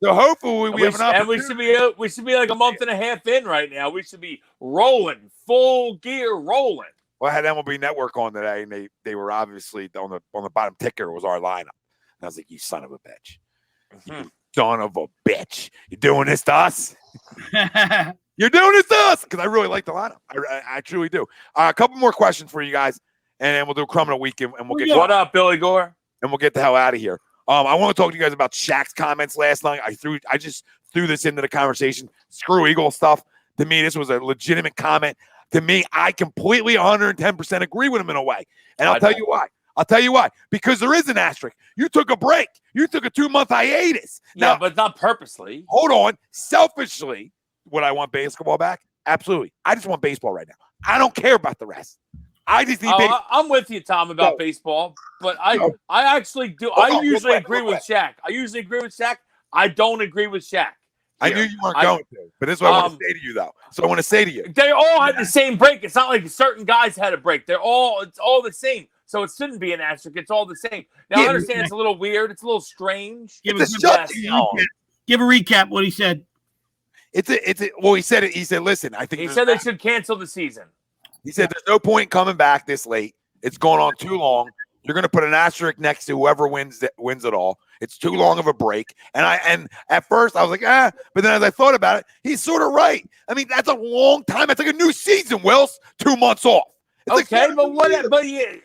So hopefully we have an opportunity. And we should be like a month and a half in right now. We should be rolling, full gear rolling. Well, I had MLB Network on today, and they were obviously on the bottom ticker was our lineup. And I was like, "You son of a bitch! You son of a bitch! You're doing this to us! You're doing this to us!" Because I really like the lineup. I truly do. A couple more questions for you guys, and then we'll do a criminal week, and we'll get. What up, Billy Gore? And we'll get the hell out of here. I want to talk to you guys about Shaq's comments last night. I just threw this into the conversation. Screw Eagle stuff. To me, this was a legitimate comment. To me, I completely 110% agree with him in a way. And I'll tell you why. Because there is an asterisk. You took a break. You took a 2-month hiatus. Now, but not purposely. Hold on. Selfishly, would I want basketball back? Absolutely. I just want baseball right now. I don't care about the rest. I just need baseball. I'm with you, Tom, about baseball, but I actually do. I usually agree with Shaq. I don't agree with Shaq. I knew you weren't going to, but this is what I want to say to you, though. So I want to say to you. They all had the same break. It's not like certain guys had a break. It's all the same. So it shouldn't be an asterisk. It's all the same. Now, I understand it's a little weird. It's a little strange. Give a recap what he said. Well, he said it. He said, listen, I think he said they should cancel the season. He said there's no point coming back this late. It's going on too long. You're going to put an asterisk next to whoever wins it all. It's too long of a break. And at first I was like, but then as I thought about it, he's sort of right. I mean, that's a long time. It's like a new season, Wills. 2 months off. It's okay, but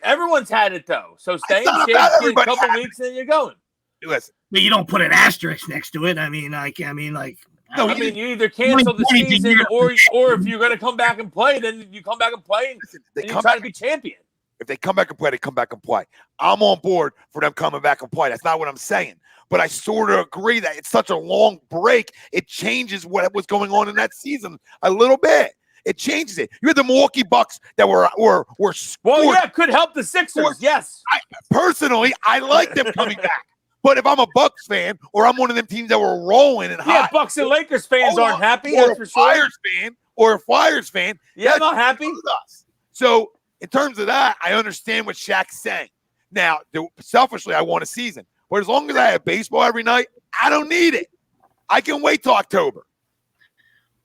everyone's had it though. So stay in shape, get a couple weeks, and you're going. Listen, but you don't put an asterisk next to it. I mean, no, you either cancel the season or if you're going to come back and play, then you come back and play and you try to be champion. If they come back and play, they come back and play. I'm on board for them coming back and play. That's not what I'm saying. But I sort of agree that it's such a long break. It changes what was going on in that season a little bit. It changes it. You had the Milwaukee Bucks that were well, yeah, it could help the Sixers. Yes. Personally, I like them coming back. But if I'm a Bucks fan or I'm one of them teams that were rolling and hot, Bucks and Lakers fans aren't happy. Or a Flyers fan, yeah, not happy. So in terms of that, I understand what Shaq's saying. Now, selfishly, I want a season. But as long as I have baseball every night, I don't need it. I can wait till October.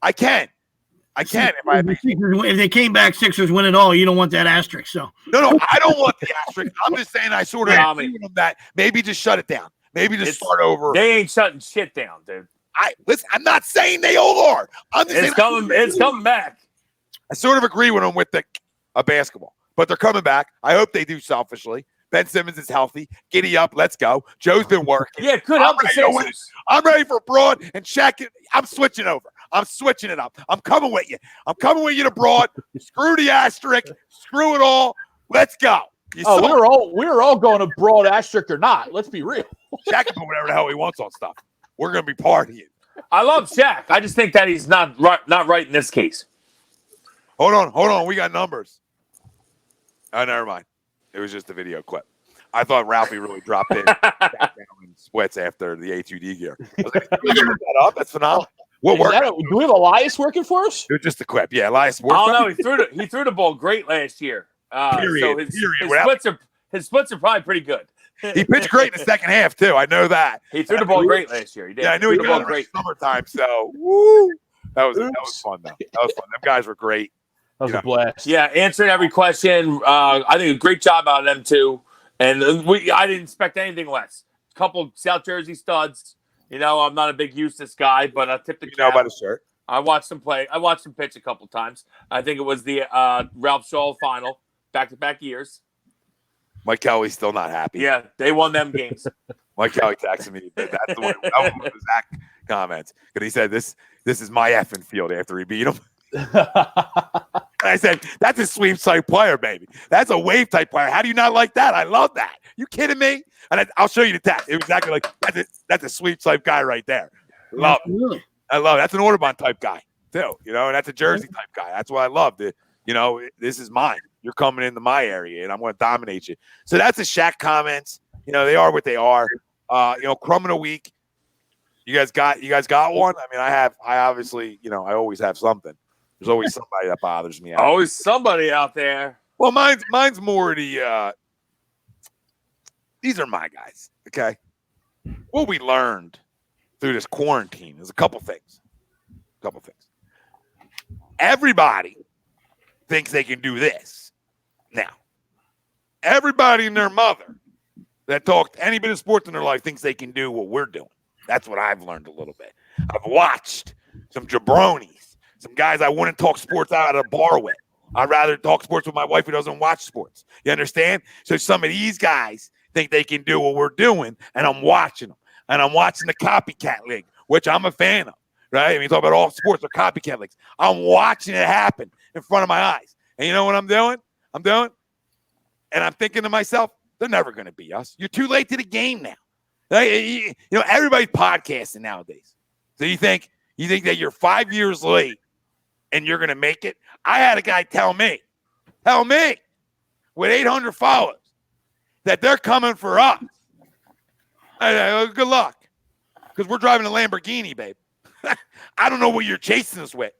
I can. If they came back, Sixers win it all. You don't want that asterisk. So no, I don't want the asterisk. I'm just saying I sort of agree with them that maybe just shut it down. Maybe just start over. They ain't shutting shit down, dude. Listen, I'm not saying they all are. I'm just saying it's coming back. I sort of agree with them with the basketball, but they're coming back. I hope they do selfishly. Ben Simmons is healthy. Giddy up. Let's go. Joe's been working. Yeah, could help the Sixers. I'm ready for Broad and Shaq. I'm switching over. I'm switching it up. I'm coming with you. I'm coming with you to Broad. Screw the asterisk. Screw it all. Let's go. We were all going to Broad asterisk or not. Let's be real. Shaq can put whatever the hell he wants on stuff. We're gonna be partying. I love Shaq. I just think that he's not right in this case. Hold on. We got numbers. Oh, never mind. It was just a video clip. I thought Ralphie really dropped in sweats after the A2D gear. I was like, you look that up? That's phenomenal. What worked? Do we have Elias working for us? It was just a clip. Yeah, Elias. Oh no, he threw the ball great last year. Period. So his splits are probably pretty good. He pitched great in the second half too. I know that. He threw the ball great last year. He did. Yeah, I knew he threw the ball great. Summertime. So woo, that was fun though. That was fun. Them guys were great. That was a blast. Yeah, answering every question. I think a great job out of them too. And I didn't expect anything less. A couple South Jersey studs. You know, I'm not a big Eustace guy, but I tipped the cap. You know about his shirt. I watched him play. I watched him pitch a couple times. I think it was the Ralph Shaw final, back-to-back years. Mike Kelly's still not happy. Yeah, they won them games. Mike Kelly texted me. That's the one. That was one of the Zach comments. Because he said, this is my effing field after he beat him. I said, that's a sweep type player, baby. That's a wave type player. How do you not like that? I love that. You kidding me? And I'll show you the text. It was exactly like that's a sweep type guy right there. Love it. Really? I love it. That's an Audubon type guy too. You know, and that's a Jersey type guy. That's what I love. You know, this is mine. You're coming into my area, and I'm going to dominate you. So that's the Shaq comments. You know, they are what they are. You know, crumb of the week. You guys got one. I mean, I obviously, you know, I always have something. There's always somebody that bothers me. Always somebody out there. Well, mine's more the. These are my guys. Okay. What we learned through this quarantine is a couple things. Everybody thinks they can do this. Now, everybody and their mother that talked any bit of sports in their life thinks they can do what we're doing. That's what I've learned a little bit. I've watched some jabronis, some guys I wouldn't talk sports out at a bar with. I'd rather talk sports with my wife who doesn't watch sports. You understand? So some of these guys think they can do what we're doing, and I'm watching them. And I'm watching the copycat league, which I'm a fan of, right? I mean, you talk about all sports are copycat leagues. I'm watching it happen in front of my eyes. And you know what I'm doing? And I'm thinking to myself, they're never going to beat us. You're too late to the game now. You know, everybody's podcasting nowadays. So you think that you're 5 years late and you're going to make it? I had a guy tell me, with 800 followers, that they're coming for us. Good luck, because we're driving a Lamborghini, babe. I don't know what you're chasing us with,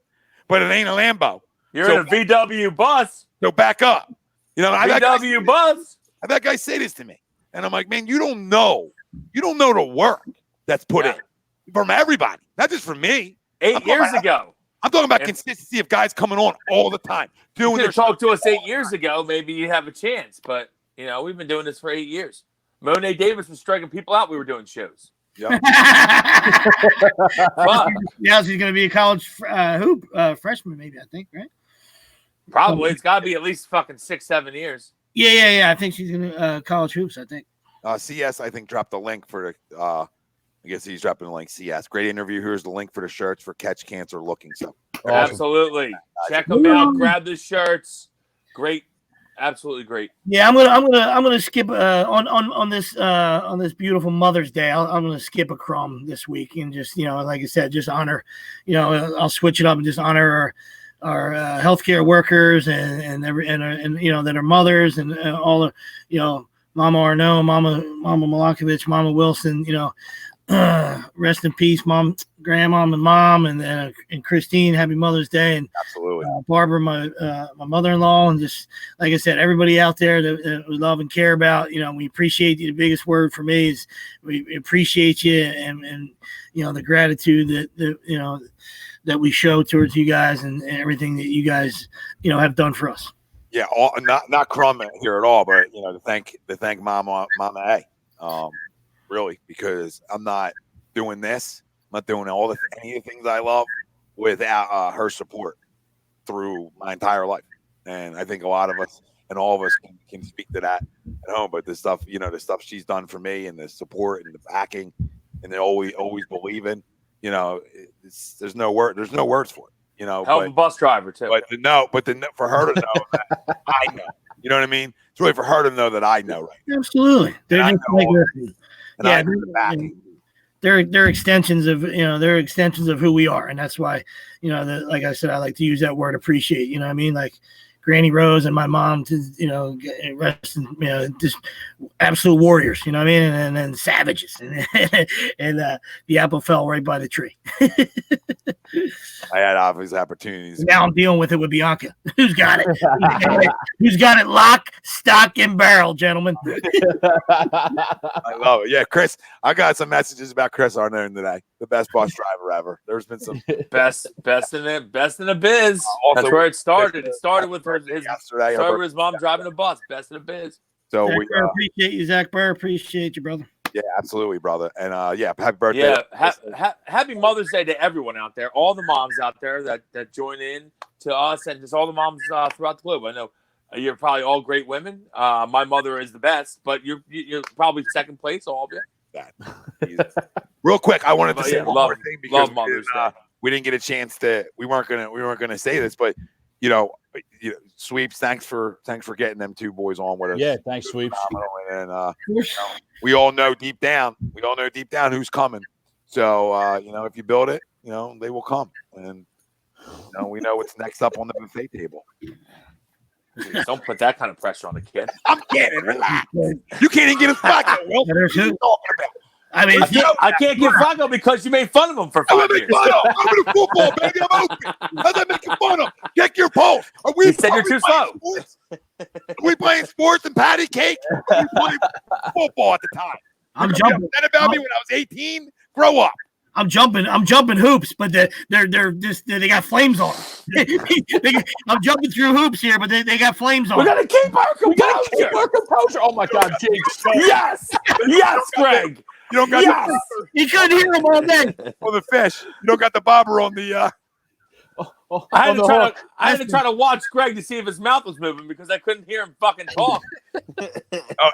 but it ain't a Lambo. You're in a VW bus. So back up. You know, VW bus. I've had guys say this to me, and I'm like, man, you don't know the work that's put in from everybody, not just from me. 8 years ago. I'm talking about consistency of guys coming on all the time. You could have talked to us 8 years ago, maybe you have a chance, but you know, we've been doing this for 8 years. Monet Davis was striking people out. We were doing shows. Yep. Yeah, she's going to be a college freshman, maybe, I think, right? Probably. It's got to be at least fucking 6-7 years. Yeah. I think she's going to college hoops, I think. CS, I think, dropped the link for the I guess he's dropping the link. CS. Great interview. Here's the link for the shirts for Catch Cancer Looking. So absolutely. Check them out. Grab the shirts. Great. Absolutely great. Yeah, I'm gonna skip on this beautiful Mother's Day. I'm gonna skip a crumb this week and just, you know, like I said, just honor. You know, I'll switch it up and just honor our healthcare workers and you know, that are mothers and all the, you know, Mama Arnaud, Mama Milakovic, Mama Wilson. You know, rest in peace, mom, grandma, and mom, and Christine. Happy Mother's Day, and Absolutely. Barbara, my mother-in-law, and just like I said, everybody out there that we love and care about. We appreciate you. The biggest word for me is we appreciate you, and the gratitude that we show towards you guys and everything that you guys have done for us. Yeah, not Crumb here at all, but to thank Mama A. Really, because I'm not doing this. I'm not doing any of the things I love without her support through my entire life. And I think a lot of us and all of us can speak to that at home. But the stuff she's done for me, and the support and the backing, and the always believing, there's no words for it. Hell of a bus driver too. But for her to know that I know, you know what I mean? It's really for her to know that I know, right? Absolutely. They're extensions of who we are, and that's why like I said, I like to use that word appreciate. You know what I mean? Like Granny Rose and my mom, rest in, just absolute warriors. You know what I mean? And then savages, and the apple fell right by the tree. I had obvious opportunities. Now I'm dealing with it with Bianca. Who's got it? Who's got it? Lock, stock, and barrel, gentlemen. I love it. Yeah, Chris. I got some messages about Chris Arnone today. The best bus driver ever. There's been some best in the biz. That's where it started. It started with his mom driving a bus. Best in the biz. So we appreciate you, Zach Burr. Appreciate you, brother. Yeah, absolutely, brother. And happy birthday. Yeah, happy Mother's Day to everyone out there, all the moms out there that join in to us, and just all the moms throughout the globe. I know you're probably all great women. My mother is the best, but you're probably second place, all of you. Real quick, I wanted to say one more thing because Mother's Day. We didn't get a chance to. We weren't gonna say this, but Sweeps, thanks for getting them two boys on with us. Yeah, thanks, Sweeps. And we all know deep down who's coming. So if you build it, they will come, and we know what's next up on the buffet table. Don't put that kind of pressure on the kid. I'm kidding. Relax. You can't even get a spot. What are you talking about? I mean, I can't get Flacco because you made fun of him for 5 years. I'm in football, baby. I'm open. How's that making fun of? Check your pulse. You said you're too slow. Are we playing sports and patty cake? Are we playing football at the time? I'm jumping. That about me when I was 18. Grow up. I'm jumping hoops, but they're just they got flames on them. I'm jumping through hoops here, but they got flames on. We gotta keep our composure. Oh my God, James! Yes, Greg. You don't got You couldn't hear him all day. For the fish. You don't got the bobber on the. I had to try to watch Greg to see if his mouth was moving because I couldn't hear him fucking talk.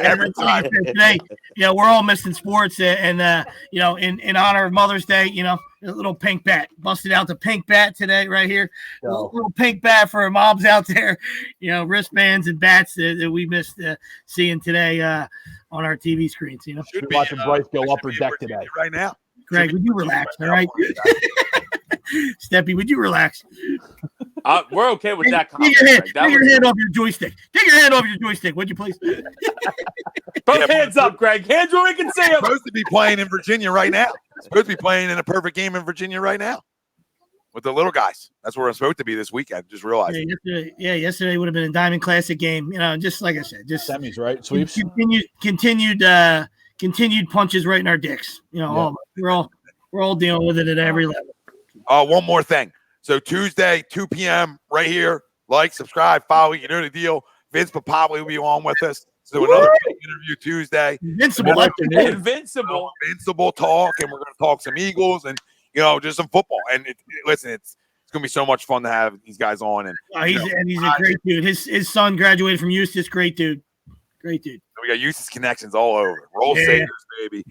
Every time. Today, we're all missing sports, and in honor of Mother's Day, a little pink bat. Busted out the pink bat today, right here. A little pink bat for our moms out there. Wristbands and bats that we missed seeing today on our TV screens. Should be watching Bryce go upper deck today. Right now, Greg, would you relax? All right. Steppy, would you relax? We're okay with that. Take your hand off your joystick. Take your hand off your joystick, would you please? Both hands up, Greg. Hands where we can see them. Supposed to be playing in Virginia right now. Supposed to be playing in a perfect game in Virginia right now with the little guys. That's where I'm supposed to be this weekend. Just realized. Yesterday would have been a Diamond Classic game. Just like I said, just semis, right? Sweeps. Continued punches right in our dicks. We're all dealing with it at every level. One more thing. So Tuesday, 2 p.m. right here. Like, subscribe, follow. You know the deal. Vince Papali will be on with us. So another interview Tuesday. Invincible talk, and we're going to talk some Eagles and just some football. And listen, it's going to be so much fun to have these guys on. And he's a great dude. His son graduated from Eustace. Great dude. We got Eustace connections all over. Roll Sabres, baby.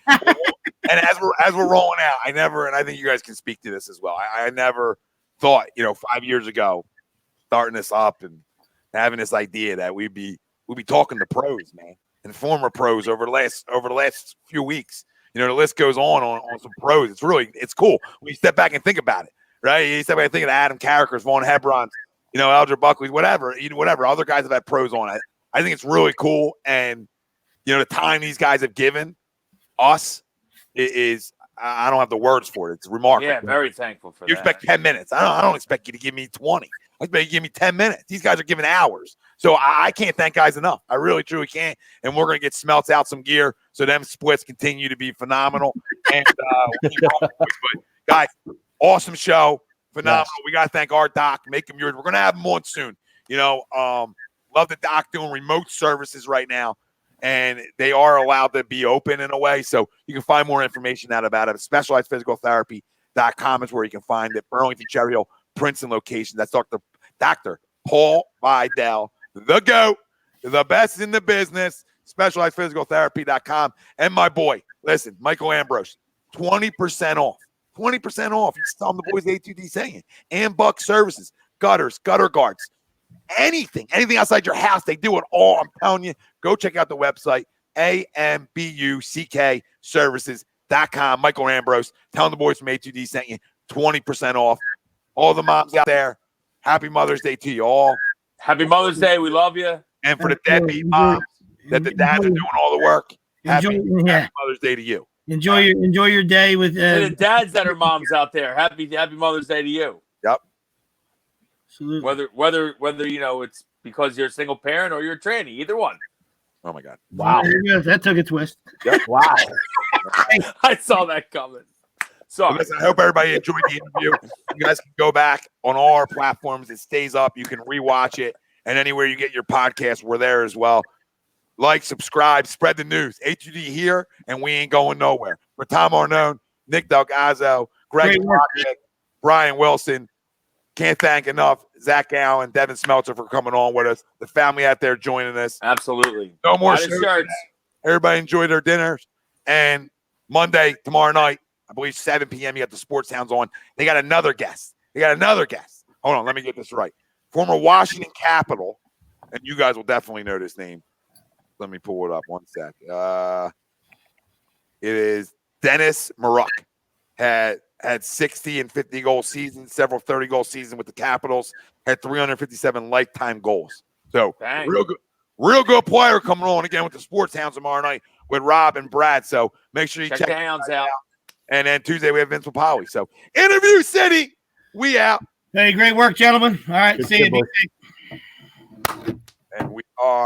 And as we're rolling out, and I think you guys can speak to this as well. I never thought, 5 years ago, starting this up and having this idea that we'd be talking to pros, man, and former pros over the last few weeks. The list goes on some pros. It's cool when you step back and think about it, right? You step back and think of Adam Carrickers, Vaughn Hebrons, Alger Buckley, whatever. Other guys have had pros on it. I think it's really cool, and the time these guys have given us is I don't have the words for it. It's remarkable. Yeah, very thankful for You that. expect 10 minutes. I don't expect you to give me 20. I expect you to give me 10 minutes. These guys are giving hours. So I can't thank guys enough. I really, truly can't. And we're going to get Smelts out some gear so them splits continue to be phenomenal. And we'll keep rolling, boys. But guys, awesome show. Phenomenal. Yes. We got to thank our doc. Make him yours. We're going to have him on soon. You know, love the doc doing remote services right now. And they are allowed to be open in a way. So you can find more information out about it. SpecializedPhysicalTherapy.com is where you can find it. Burlington, Cherry Hill, Princeton location. That's Dr. Paul Vidal, the GOAT, the best in the business. SpecializedPhysicalTherapy.com. And my boy, listen, Michael Ambrose, 20% off. 20% off. You tell them the boys A2D saying. And Buck Services, gutters, gutter guards. Anything outside your house, they do it all. I'm telling you, go check out the website, AMBUCKservices.com. Michael Ambrose, telling the boys from A2D sent you 20% off. All the moms out there, happy Mother's Day to you all. Happy Mother's Day. We love you. And for the deadbeat moms that the dads are doing all the work, happy Mother's Day to you. Enjoy your day with To the dads that are moms out there, happy Mother's Day to you. Yep. Absolutely. Whether you know it's because you're a single parent or you're a tranny, either one. Oh my God. Wow. That took a twist. Yep. Wow. I saw that coming. Sorry. Listen, I hope everybody enjoyed the interview. You guys can go back on all our platforms. It stays up. You can rewatch it. And anywhere you get your podcast, we're there as well. Like, subscribe, spread the news. A2D here, and we ain't going nowhere. For Tom Arnone, Nick Delgazzo, Greg Rocket, Brian Wilson, can't thank enough Zac Gallen, Devin Smeltzer for coming on with us. The family out there joining us. Absolutely. No more shirts. Everybody enjoy their dinners. And Monday, tomorrow night, I believe 7 p.m., you got the Sports Hounds on. They got another guest. Hold on, let me get this right. Former Washington Capital, and you guys will definitely know this name. Let me pull it up one sec. It is Dennis Maruk. Had 60 and 50 goal seasons, several 30 goal seasons with the Capitals, had 357 lifetime goals. So real good player coming on again with the Sports Hounds tomorrow night with Rob and Brad. So make sure you check the Hounds out. And then Tuesday we have Vince Papali. So Interview City, we out. Hey, great work, gentlemen. All right, see you. And we are